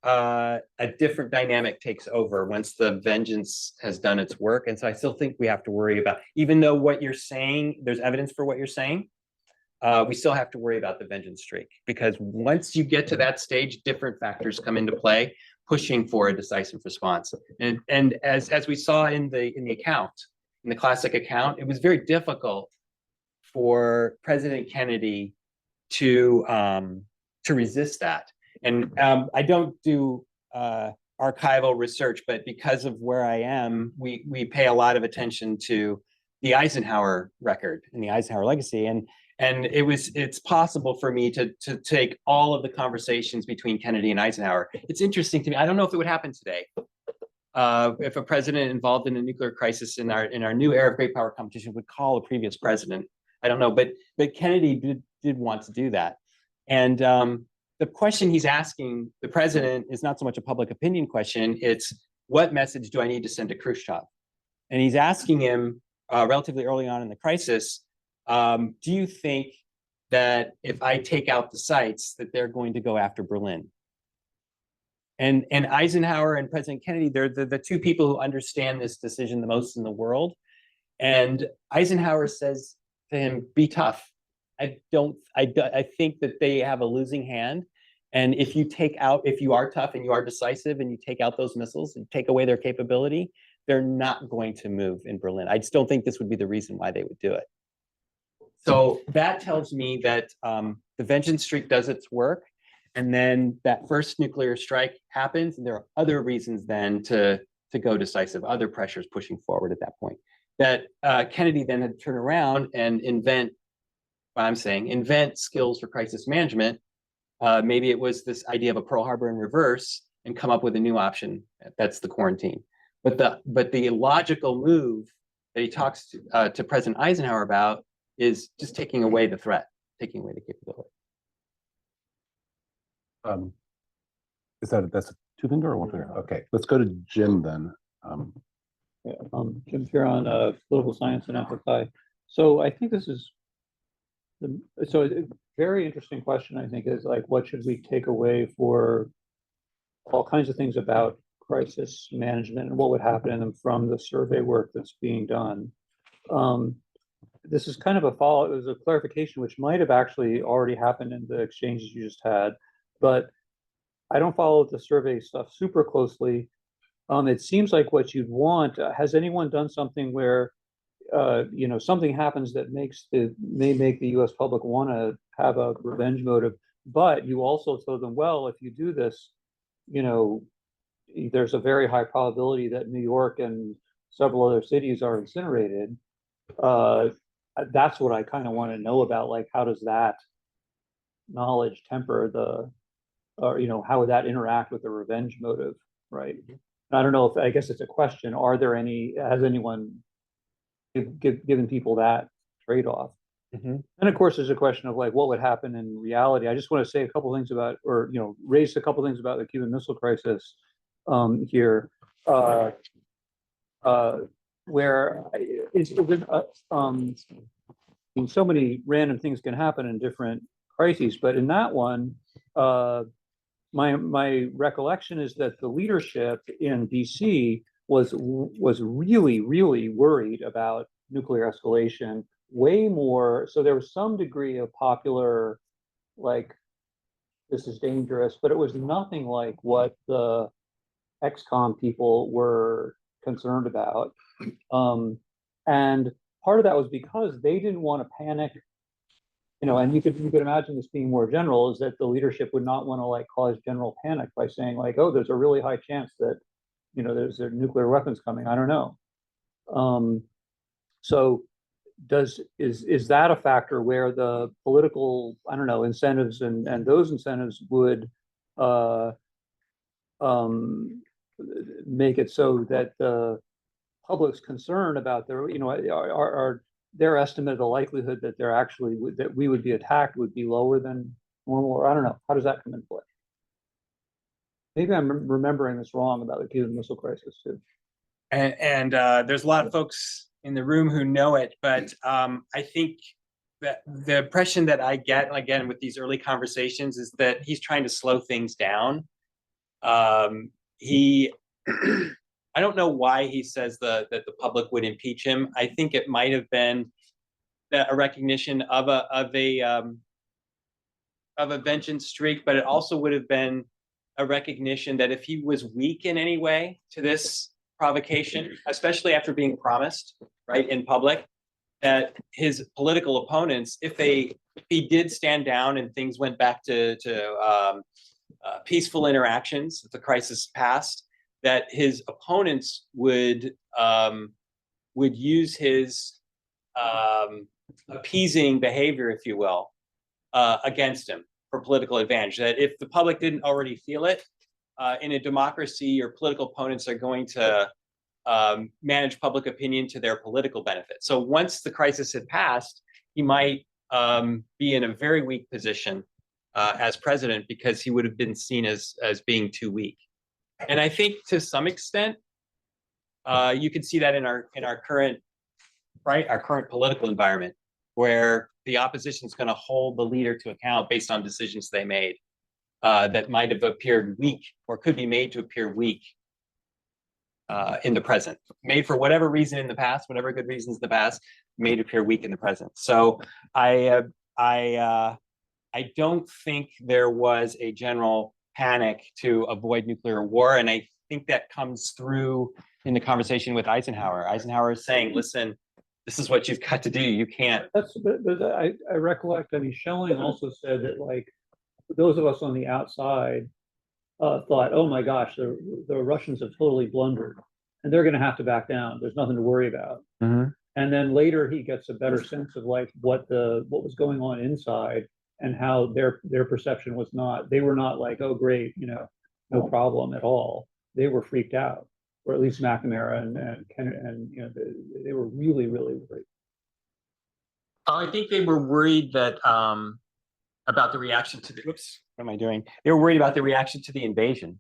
a different dynamic takes over once the vengeance has done its work. And so I still think we have to worry about, even though what you're saying, there's evidence for what you're saying, we still have to worry about the vengeance streak, because once you get to that stage, different factors come into play, pushing for a decisive response. And as we saw in the account, in the classic account, it was very difficult for President Kennedy to resist that. And I don't do archival research, but because of where I am, we pay a lot of attention to the Eisenhower record and the Eisenhower legacy. And it's possible for me to take all of the conversations between Kennedy and Eisenhower. It's interesting to me. I don't know if it would happen today. If a president involved in a nuclear crisis in our new era of great power competition would call a previous president. I don't know, but Kennedy did want to do that. And the question he's asking the president is not so much a public opinion question. It's, what message do I need to send to Khrushchev? And he's asking him relatively early on in the crisis, do you think that if I take out the sites that they're going to go after Berlin? And Eisenhower and President Kennedy, they're the two people who understand this decision the most in the world. And Eisenhower says to him, be tough. I think that they have a losing hand. And if you are tough and you are decisive and you take out those missiles and take away their capability, they're not going to move in Berlin. I just don't think this would be the reason why they would do it. So that tells me that the vengeance streak does its work. And then that first nuclear strike happens, and there are other reasons then to go decisive, other pressures pushing forward at that point. That Kennedy then had to turn around and invent skills for crisis management. Maybe it was this idea of a Pearl Harbor in reverse and come up with a new option. That's the quarantine. But the logical move that he talks to President Eisenhower about is just taking away the threat, taking away the capability. That's a two finger or one finger? Okay, let's go to Jim then. Jim Fearon, political science and amplify. So I think this is a very interesting question. I think is like, what should we take away for all kinds of things about crisis management and what would happen in them from the survey work that's being done. This is kind of it was a clarification which might have actually already happened in the exchanges you just had, but I don't follow the survey stuff super closely. It seems like what you'd want. Has anyone done something where, something happens that may make the U.S. public want to have a revenge motive, but you also told them, well, if you do this, there's a very high probability that New York and several other cities are incinerated. That's what I kind of want to know about. Like, how does that knowledge temper the, or, you know, how would that interact with the revenge motive, right? I don't know if, I guess it's a question, are there any, has anyone given people that trade-off? Mhm. And of course, there's a question of like, what would happen in reality? I just want to say a couple things about, or, you know, raise a couple things about the Cuban Missile Crisis here. Where it's so many random things can happen in different crises, but in that one, my recollection is that the leadership in DC was really worried about nuclear escalation, way more. So there was some degree of popular, like, this is dangerous, but it was nothing like what the XCOM people were concerned about. And part of that was because they didn't want to panic, you know, and you could imagine this being more general, is that the leadership would not want to like cause general panic by saying like, oh, there's a really high chance that, you know, there's nuclear weapons coming. I don't know. So is that a factor where the political, I don't know, incentives and those incentives would make it so that the public's concern about their, you know, are their estimate of the likelihood that they're actually, that we would be attacked would be lower than normal, or I don't know, how does that come into play? Maybe I'm remembering this wrong about the Cuban Missile Crisis too. And there's a lot of folks in the room who know it, but I think that the impression that I get, again, with these early conversations, is that he's trying to slow things down. I don't know why he says that the public would impeach him. I think it might have been a recognition of a vengeance streak, but it also would have been a recognition that if he was weak in any way to this provocation, especially after being promised, right, in public, that his political opponents, if he did stand down and things went back to peaceful interactions, if the crisis passed, that his opponents would use his appeasing behavior, if you will, against him for political advantage. That if the public didn't already feel it, in a democracy, your political opponents are going to manage public opinion to their political benefit. So once the crisis had passed, he might be in a very weak position as president, because he would have been seen as being too weak. And I think to some extent, you can see that in our current, right, our current political environment, where the opposition is going to hold the leader to account based on decisions they made that might have appeared weak, or could be made to appear weak in the present, made for whatever reason in the past, whatever good reasons in the past, made appear weak in the present. So I don't think there was a general panic to avoid nuclear war, and I think that comes through in the conversation with Eisenhower. Eisenhower is saying, "Listen, this is what you've got to do. You can't." But I recollect. I mean, Schelling also said that, like, those of us on the outside thought, "Oh my gosh, the Russians have totally blundered, and they're going to have to back down. There's nothing to worry about." Mm-hmm. And then later he gets a better sense of like what was going on inside, and how their perception was not. They were not like, "Oh great, you know, no problem at all." They were freaked out, or at least McNamara and you know, they were really worried. I think they were worried that about the reaction to the, oops, what am I doing? They were worried about the reaction to the invasion,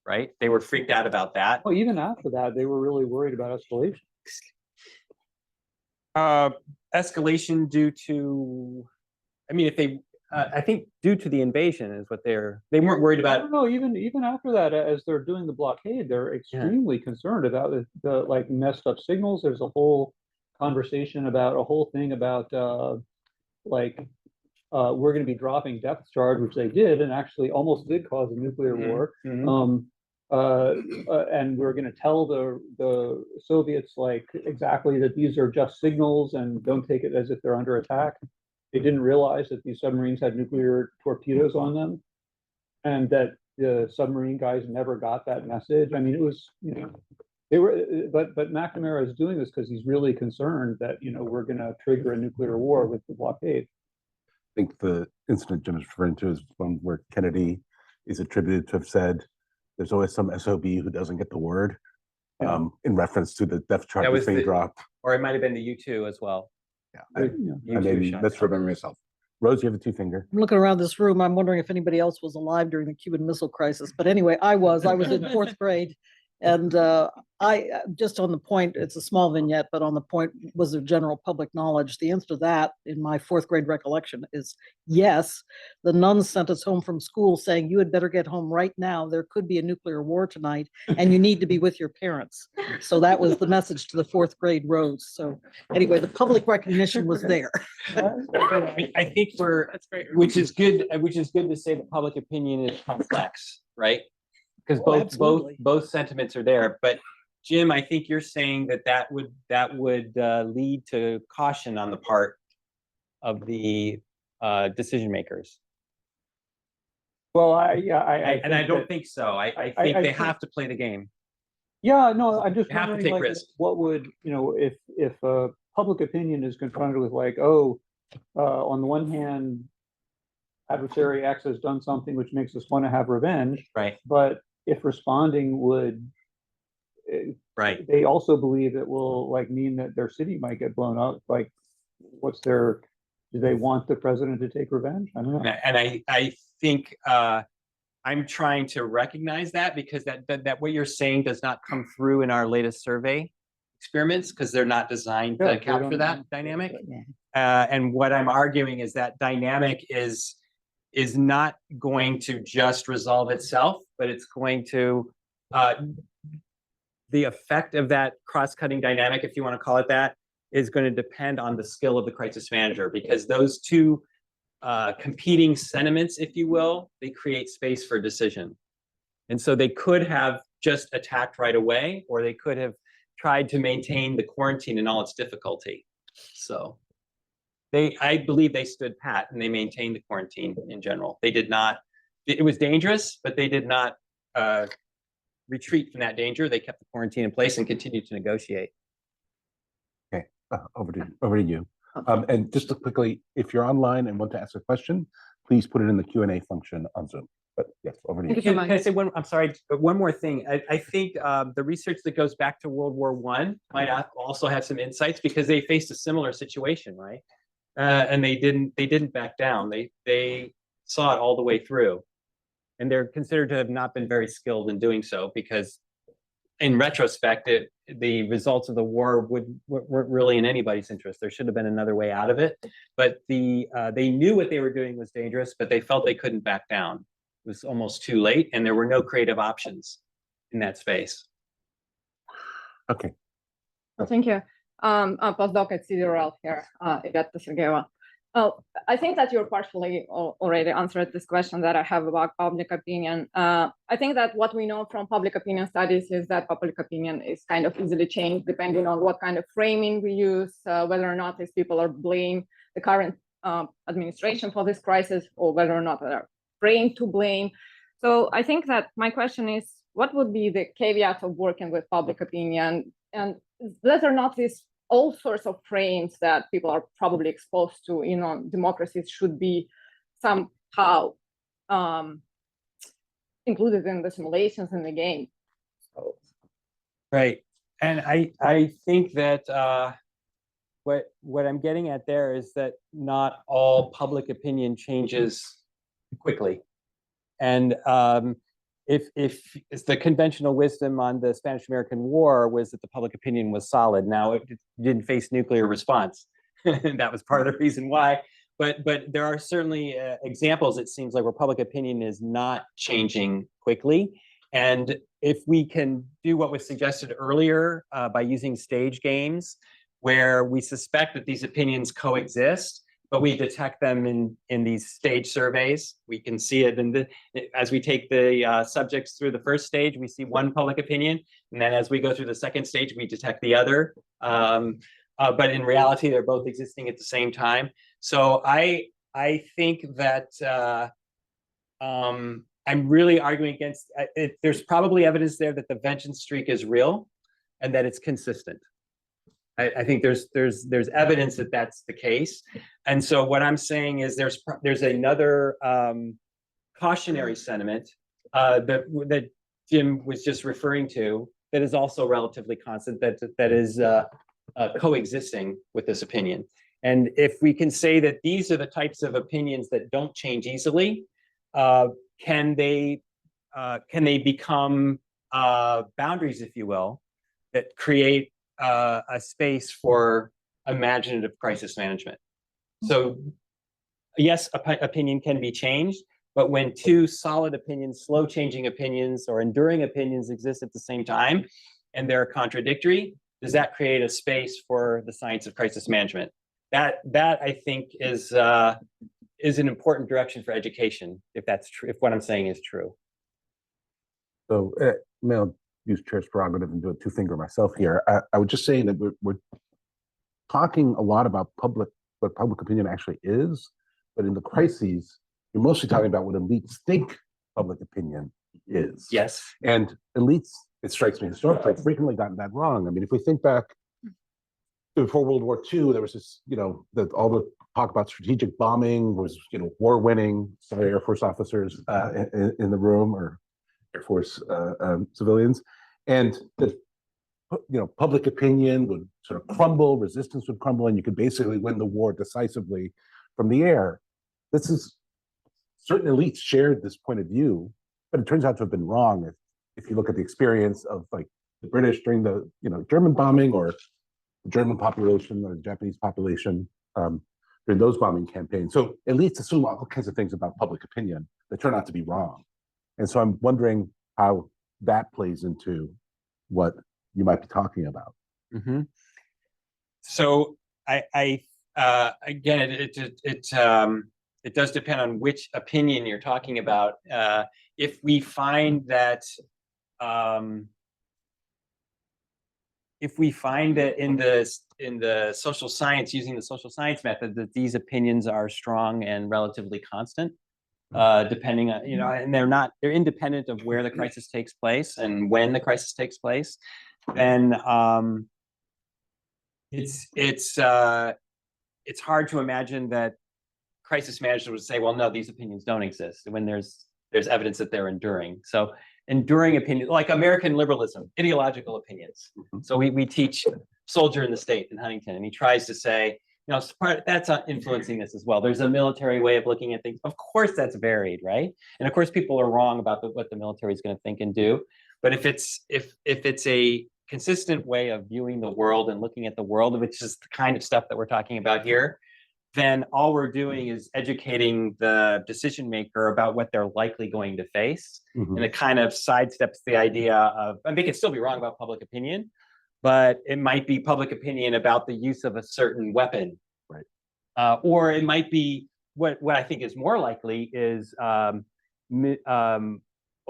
right? They were freaked out about that. Well, even after that, they were really worried about escalation. Escalation due to, I mean, if they, I think due to the invasion is what they weren't worried I about. don't know, even after that, as they're doing the blockade, they're extremely concerned about the like messed up signals. There's a whole conversation about a whole thing about like we're going to be dropping depth charge, which they did, and actually almost did cause a nuclear war. And we're going to tell the Soviets like exactly that these are just signals and don't take it as if they're under attack. They didn't realize that these submarines had nuclear torpedoes on them, and that the submarine guys never got that message. I mean, it was, you know, they were, but McNamara is doing this because he's really concerned that, you know, we're going to trigger a nuclear war with the blockade. think the incident Jim is referring to is one where Kennedy is attributed to have said, there's always some SOB who doesn't get the word, Yeah. in reference to the depth charges was being the- dropped. Or it might have been the U2 as well. Yeah, Yeah. I maybe Sean. misremembering myself. Rose, you have a two finger. I'm looking around this room. I'm wondering if anybody else was alive during the Cuban Missile Crisis. But anyway, I was in fourth grade. And just on the point, it's a small vignette, but on the point was the general public knowledge. The answer to that in my fourth grade recollection is yes. The nuns sent us home from school saying, you had better get home right now. There could be a nuclear war tonight and you need to be with your parents. So that was the message to the fourth grade Rose. So anyway, the public recognition was there. I think that's great. Which is good to say that public opinion is complex, right? Because Oh, absolutely. both sentiments are there. But Jim, I think you're saying that would lead to caution on the part of the decision makers. Well, I think don't that- think so. I think I they think- have to play the game. Yeah, no, I'm just You have to wondering, take like, risks. what would, if public opinion is confronted with like, on the one hand, adversary X has done something which makes us want to have revenge, Right. but if responding would, Right. they also believe it will like mean that their city might get blown up, like, do they want the president to take revenge? I don't know. And I think I'm trying to recognize that because that what you're saying does not come through in our latest survey experiments because they're not designed Yeah, to they capture don't- that dynamic. And what I'm arguing is that dynamic is not going to just resolve itself, but it's going to the effect of that cross-cutting dynamic, if you want to call it that, is going to depend on the skill of the crisis manager because those two competing sentiments, if you will, they create space for decision. And so they could have just attacked right away, or they could have tried to maintain the quarantine in all its difficulty. So I believe they stood pat and they maintained the quarantine in general. They did not, it was dangerous, but they did not retreat from that danger. They kept the quarantine in place and continued to negotiate. Okay, over to you. And just to quickly, if you're online and want to ask a question, please put it in the Q&A function on Zoom. But yes, over to you. Can I say I'm sorry, but one more thing. I think the research that goes back to World War I might also have some insights because they faced a similar situation, right? And they didn't back down. They saw it all the way through. And they're considered to have not been very skilled in doing so because in retrospect, the results of the war weren't really in anybody's interest. There should have been another way out of it. But they knew what they were doing was dangerous, but they felt they couldn't back down. It was almost too late, and there were no creative options in that space. Okay. Well, thank you. Postdoc at CDRL here, Iveta Sergeyeva. Oh, I think that you partially already answered this question that I have about public opinion. I think that what we know from public opinion studies is that public opinion is kind of easily changed depending on what kind of framing we use, whether or not these people are blame the current administration for this crisis, or whether or not they're framed to blame. So I think that my question is, what would be the caveat of working with public opinion, and whether or not these all sorts of frames that people are probably exposed to, democracies should be somehow included in the simulations in the game. So. Right, and I think that what I'm getting at there is that not all public opinion changes quickly, and if the conventional wisdom on the Spanish-American War was that the public opinion was solid, now it didn't face nuclear response. That was part of the reason why. But there are certainly examples, it seems like, where public opinion is not changing quickly. And if we can do what was suggested earlier by using stage games, where we suspect that these opinions coexist, but we detect them in these stage surveys. We can see it as we take the subjects through the first stage, we see one public opinion. And then as we go through the second stage, we detect the other. But in reality, they're both existing at the same time. So I think that I'm really arguing against, there's probably evidence there that the vengeance streak is real and that it's consistent. I think there's evidence that that's the case. And so what I'm saying is there's another cautionary sentiment that Jim was just referring to that is also relatively constant, that is coexisting with this opinion. And if we can say that these are the types of opinions that don't change easily, can they become boundaries, if you will, that create a space for imaginative crisis management? So yes, opinion can be changed, but when two solid opinions, slow changing opinions, or enduring opinions exist at the same time, and they're contradictory, does that create a space for the science of crisis management? That I think is an important direction for education, if that's true, if what I'm saying is true. So, I'll use chair's prerogative and do a two-finger myself here. I would just say that we're talking a lot about what public opinion actually is, but in the crises, you're mostly talking about what elites think public opinion is. Yes. And elites, it strikes me historically, have frequently gotten that wrong. I mean, if we think back before World War II, there was this, that all the talk about strategic bombing was, war winning. Sorry, Air Force officers in the room, or Air Force civilians, and that public opinion would sort of crumble, resistance would crumble, and you could basically win the war decisively from the air. This is certain elites shared this point of view, but it turns out to have been wrong. If you look at the experience of like the British during the German bombing, or the German population or the Japanese population during those bombing campaigns. So elites assume all kinds of things about public opinion that turn out to be wrong. And so I'm wondering how that plays into what you might be talking about. Mm-hmm. So I again, it does depend on which opinion you're talking about. If we find that in the social science, using the social science method, that these opinions are strong and relatively constant, depending on, and they're independent of where the crisis takes place and when the crisis takes place, then it's hard to imagine that crisis managers would say, well, no, these opinions don't exist, when there's evidence that they're enduring. So enduring opinions, like American liberalism, ideological opinions. So we teach Soldier in the State in Huntington, and he tries to say, that's influencing this as well. There's a military way of looking at things. Of course, that's varied, right? And of course, people are wrong about what the military is going to think and do. But if it's a consistent way of viewing the world and looking at the world, which is the kind of stuff that we're talking about here, then all we're doing is educating the decision maker about what they're likely going to face. Mm-hmm. And it kind of sidesteps the idea of, they can still be wrong about public opinion, but it might be public opinion about the use of a certain weapon. Right. Or it might be, what I think is more likely is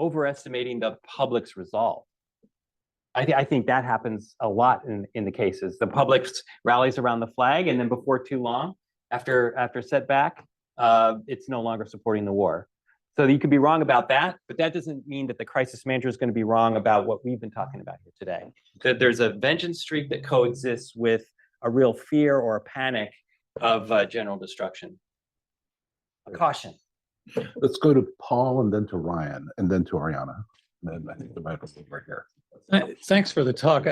overestimating the public's resolve. I think that happens a lot in the cases. The public rallies around the flag, and then before too long, after setback, it's no longer supporting the war. So you could be wrong about that, but that doesn't mean that the crisis manager is going to be wrong about what we've been talking about here today. That there's a vengeance streak that coexists with a real fear or a panic of general destruction. A caution. Let's go to Paul, and then to Ryan, and then to Ariana. And then I think the microphone right here. Thanks for the talk.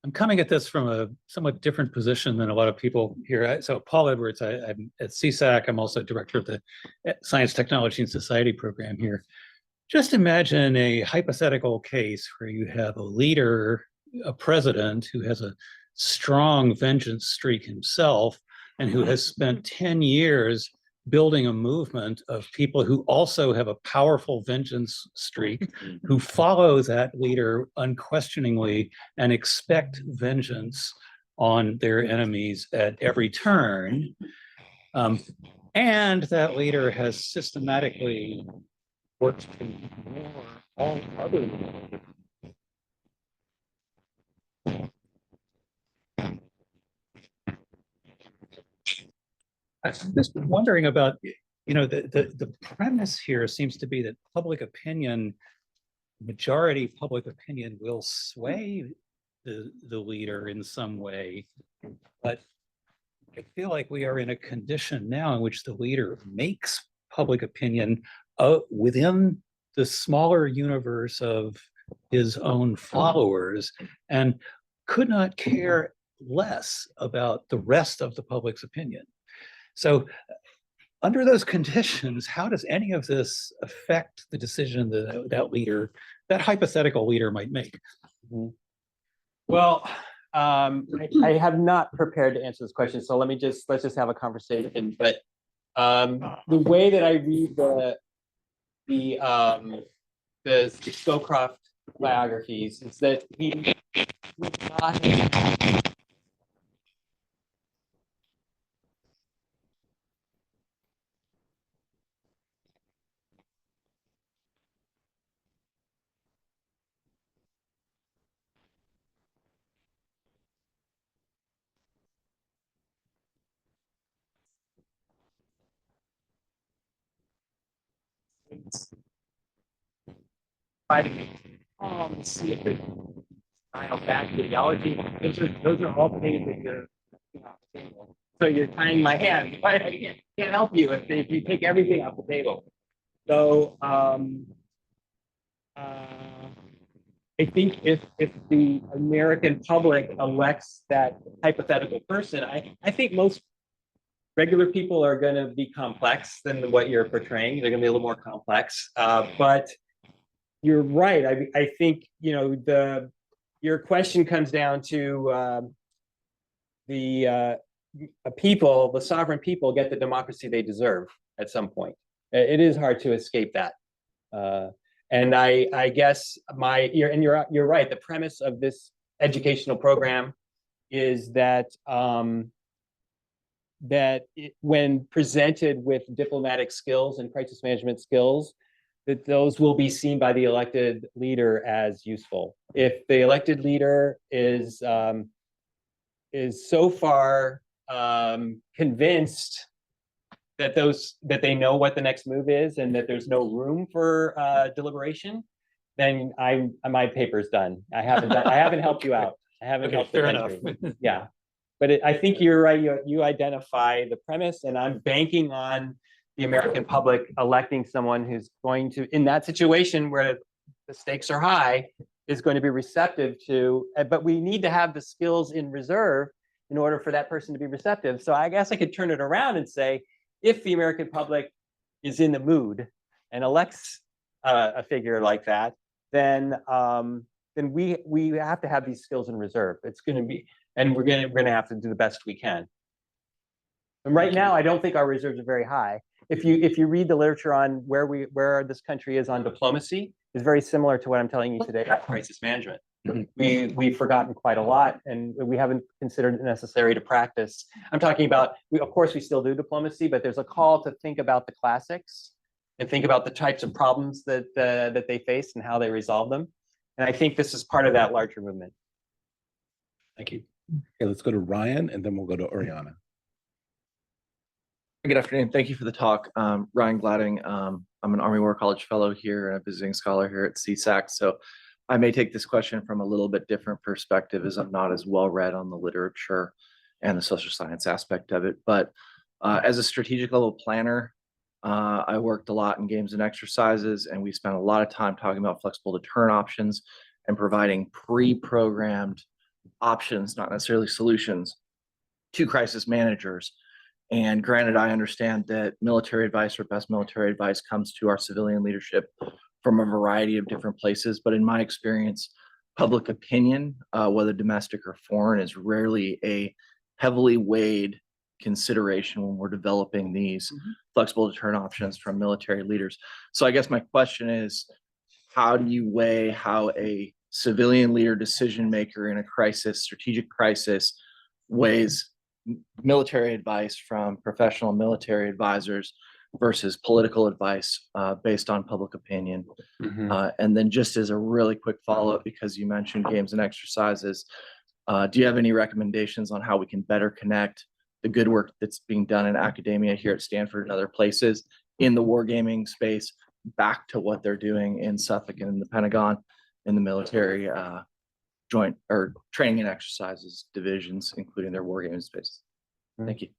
I'm coming at this from a somewhat different position than a lot of people here. So Paul Edwards, I'm at CSAC. I'm also director of the Science, Technology, and Society program here. Just imagine a hypothetical case where you have a leader, a president who has a strong vengeance streak himself, and who has spent 10 years building a movement of people who also have a powerful vengeance streak, who follow that leader unquestioningly and expect vengeance on their enemies at every turn. And that leader has systematically worked to ignore all other leaders. I'm just wondering about, the premise here seems to be that public opinion, majority public opinion, will sway the leader in some way. But I feel like we are in a condition now in which the leader makes public opinion within the smaller universe of his own followers and could not care less about the rest of the public's opinion. So under those conditions, how does any of this affect the decision that that leader, that hypothetical leader might make? Well, I have not prepared to answer this question, so let's just have a conversation. But the way that I read the Scowcroft biographies is that he would not have see if it back ideology. Those are all things that you're. So you're tying my hands. I can't help you if you take everything off the table. So I think if the American public elects that hypothetical person, I think most regular people are going to be complex than what you're portraying. They're going to be a little more complex. But you're right. I think your question comes down to the sovereign people get the democracy they deserve at some point. It is hard to escape that. And I guess you're right. The premise of this educational program is that when presented with diplomatic skills and crisis management skills, that those will be seen by the elected leader as useful. If the elected leader is so far convinced that they know what the next move is and that there's no room for deliberation, then my paper's done. I haven't helped you out. I haven't helped the country. Yeah, but I think you're right. You identify the premise, and I'm banking on the American public electing someone who's going to, in that situation where the stakes are high, is going to be receptive to. But we need to have the skills in reserve in order for that person to be receptive. So I guess I could turn it around and say, if the American public is in the mood and elects a figure like that, then we have to have these skills in reserve. It's going to be, and we're going to have to do the best we can. And right now, I don't think our reserves are very high. If you read the literature on where this country is on diplomacy, it's very similar to what I'm telling you today about crisis management. We've forgotten quite a lot, and we haven't considered it necessary to practice. I'm talking about, of course, we still do diplomacy, but there's a call to think about the classics and think about the types of problems that they face and how they resolve them. And I think this is part of that larger movement. Thank you. Okay, let's go to Ryan, and then we'll go to Oriana. Good afternoon. Thank you for the talk. Ryan Gladding. I'm an Army War College fellow here and a visiting scholar here at CSAC. So I may take this question from a little bit different perspective, as I'm not as well read on the literature and the social science aspect of it. But as a strategic level planner, I worked a lot in games and exercises, and we spent a lot of time talking about flexible deterrent options and providing pre-programmed options, not necessarily solutions, to crisis managers. And granted, I understand that military advice or best military advice comes to our civilian leadership from a variety of different places. But in my experience, public opinion, whether domestic or foreign, is rarely a heavily weighed consideration when we're developing these flexible deterrent options from military leaders. So I guess my question is, how do you weigh how a civilian leader decision maker in a crisis, strategic crisis, weighs military advice from professional military advisors versus political advice based on public opinion? And then just as a really quick follow-up, because you mentioned games and exercises, do you have any recommendations on how we can better connect the good work that's being done in academia here at Stanford and other places in the wargaming space back to what they're doing in Suffolk and in the Pentagon, in the military joint or training and exercises divisions, including their war game space. Thank you.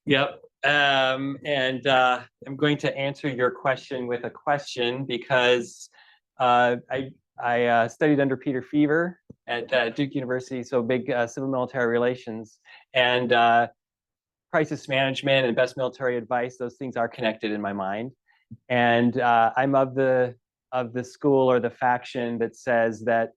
Yep. And I'm going to answer your question with a question because I studied under Peter Fever at Duke University, so big civil military relations and crisis management and best military advice. Those things are connected in my mind. And I'm of the school or the faction that says that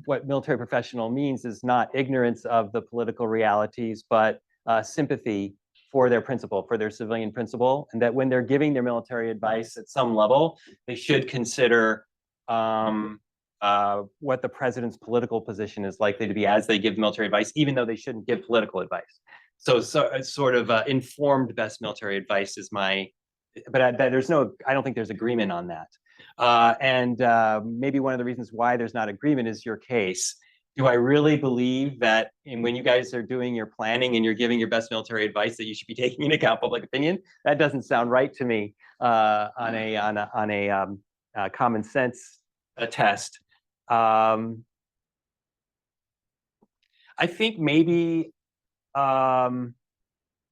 what military professional means is not ignorance of the political realities, but sympathy for their principle, for their civilian principle, and that when they're giving their military advice at some level, they should consider what the president's political position is likely to be as they give military advice, even though they shouldn't give political advice. So sort of informed best military advice is my, but I don't think there's agreement on that. And maybe one of the reasons why there's not agreement is your case. Do I really believe that when you guys are doing your planning and you're giving your best military advice that you should be taking into account public opinion? That doesn't sound right to me on a common sense test. I think maybe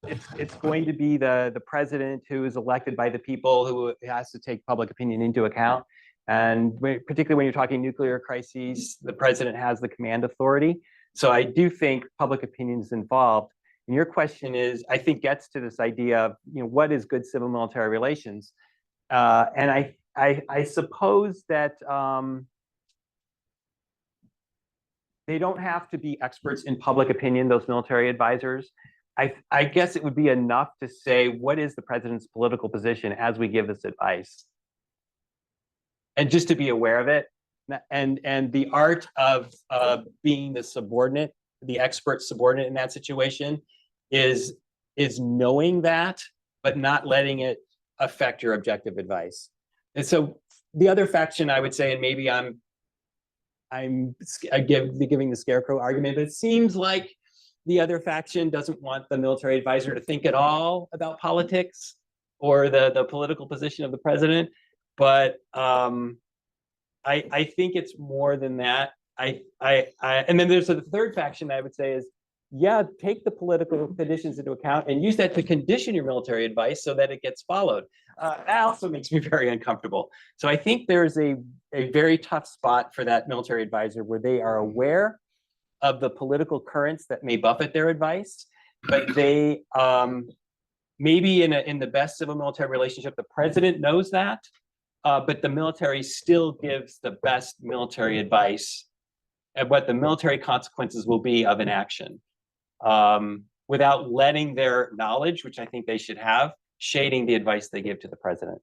it's going to be the president who is elected by the people who has to take public opinion into account. And particularly when you're talking nuclear crises, the president has the command authority. So I do think public opinion is involved. And your question is, I think, gets to this idea of, what is good civil military relations? And I suppose that they don't have to be experts in public opinion, those military advisors. I guess it would be enough to say, what is the president's political position as we give this advice? And just to be aware of it, and the art of being the subordinate, the expert subordinate in that situation, is knowing that, but not letting it affect your objective advice. And so the other faction, I would say, and maybe I'm giving the scarecrow argument, but it seems like the other faction doesn't want the military advisor to think at all about politics or the political position of the president. But I think it's more than that. And then there's a third faction I would say is, yeah, take the political conditions into account and use that to condition your military advice so that it gets followed. That also makes me very uncomfortable. So I think there's a very tough spot for that military advisor where they are aware of the political currents that may buffet their advice, but they maybe in the best civil military relationship, the president knows that. But the military still gives the best military advice and what the military consequences will be of inaction, without letting their knowledge, which I think they should have, shading the advice they give to the president.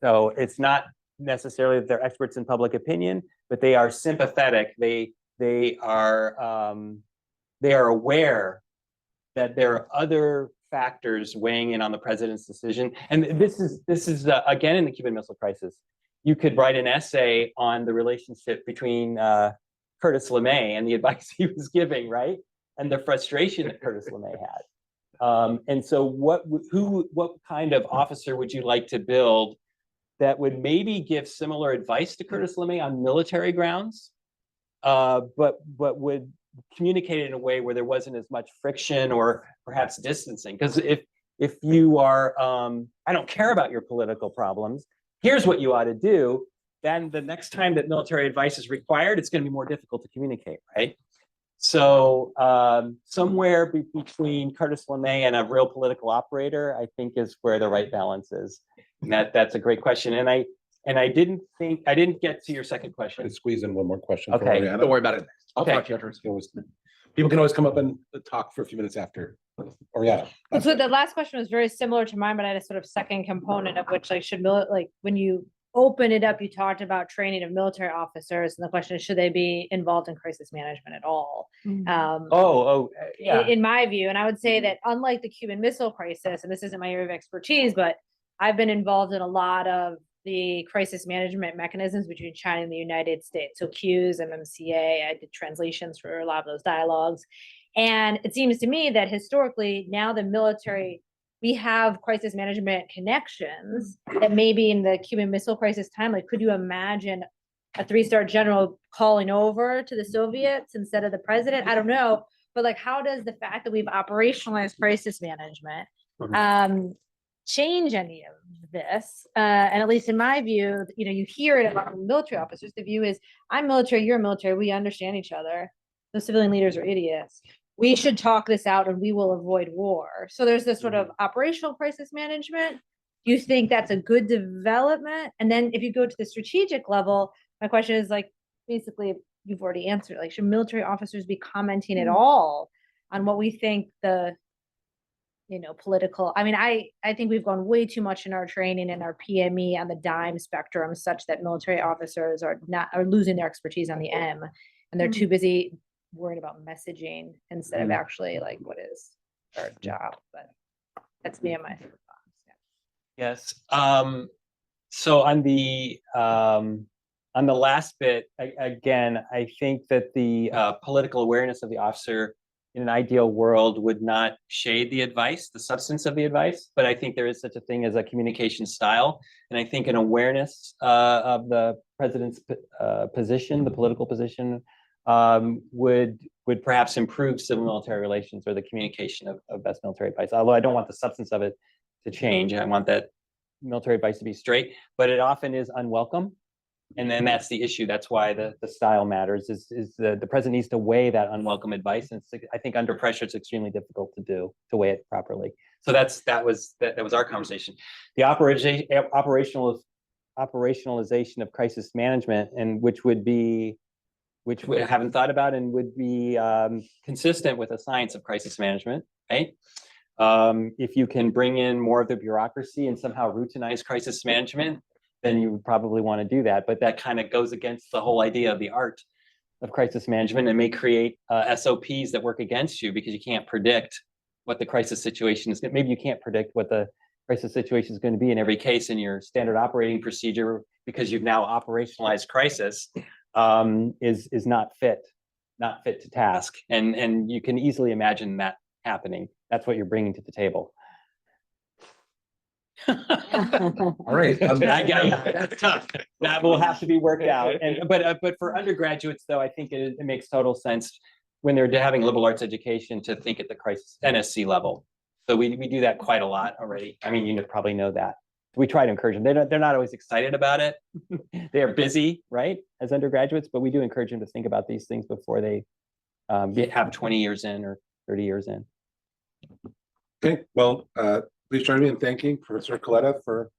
So it's not necessarily that they're experts in public opinion, but they are sympathetic. They are aware that there are other factors weighing in on the president's decision. And this is again, in the Cuban Missile Crisis, you could write an essay on the relationship between Curtis LeMay and the advice he was giving, right? And the frustration that Curtis LeMay had. And so what kind of officer would you like to build that would maybe give similar advice to Curtis LeMay on military grounds, but would communicate it in a way where there wasn't as much friction or perhaps distancing? Because if you are, I don't care about your political problems, here's what you ought to do, then the next time that military advice is required, it's going to be more difficult to communicate, right? So somewhere between Curtis LeMay and a real political operator, I think is where the right balance is. And that's a great question. And I didn't get to your second question. Let's squeeze in one more question. Okay. For Oriana. Don't worry about it. I'll Okay. talk to you afterwards. People can always come up and talk for a few minutes after. Oriana. So the last question was very similar to mine, but I had a sort of second component of which, like, when you open it up, you talked about training of military officers, and the question is, should they be involved in crisis management at all? Yeah. In my view, and I would say that unlike the Cuban Missile Crisis, and this isn't my area of expertise, but I've been involved in a lot of the crisis management mechanisms between China and the United States. So Qs, MMCA, I did translations for a lot of those dialogues. And it seems to me that historically, now the military, we have crisis management connections that maybe in the Cuban Missile Crisis time, like, could you imagine a 3-star general calling over to the Soviets instead of the president. I don't know. But like, how does the fact that we've operationalized crisis management change any of this? And at least in my view, you hear it about military officers. The view is, I'm military, you're military, we understand each other. The civilian leaders are idiots. We should talk this out and we will avoid war. So there's this sort of operational crisis management. Do you think that's a good development? And then if you go to the strategic level, my question is like, basically, you've already answered, like, should military officers be commenting at all on what we think the, political, I mean, I think we've gone way too much in our training and our PME on the dime spectrum such that military officers are losing their expertise on the M, and they're too busy worried about messaging instead of actually like what is their job. But that's me and my thoughts. Yes. So on the last bit, again, I think that the political awareness of the officer in an ideal world would not shade the advice, the substance of the advice, but I think there is such a thing as a communication style. And I think an awareness of the president's position, the political position, would perhaps improve civil military relations or the communication of best military advice. Although I don't want the substance of it to change. I want that military advice to be straight, but it often is unwelcome. And then that's the issue. That's why the style matters, is the president needs to weigh that unwelcome advice. And I think under pressure, it's extremely difficult to weigh it properly. So that was our conversation. The operationalization of crisis management, and which we haven't thought about and would be consistent with the science of crisis management, right? If you can bring in more of the bureaucracy and somehow routinize crisis management, then you would probably want to do that. But that kind of goes against the whole idea of the art of crisis management, and may create SOPs that work against you because you can't predict what the crisis situation is. Maybe you can't predict what the crisis situation is going to be in every case in your standard operating procedure, because you've now operationalized crisis, is not fit to task. And you can easily imagine that happening. That's what you're bringing to the table. All right. That's tough. That will have to be worked out. But for undergraduates, though, I think it makes total sense when they're having liberal arts education to think at the crisis NSC level. So we do that quite a lot already. I mean, you probably know that. We try to encourage them. They're not always excited about it. They are busy, right, as undergraduates, but we do encourage them to think about these things before they have 20 years in or 30 years in. Okay, well, please join me in thanking Professor Coletta for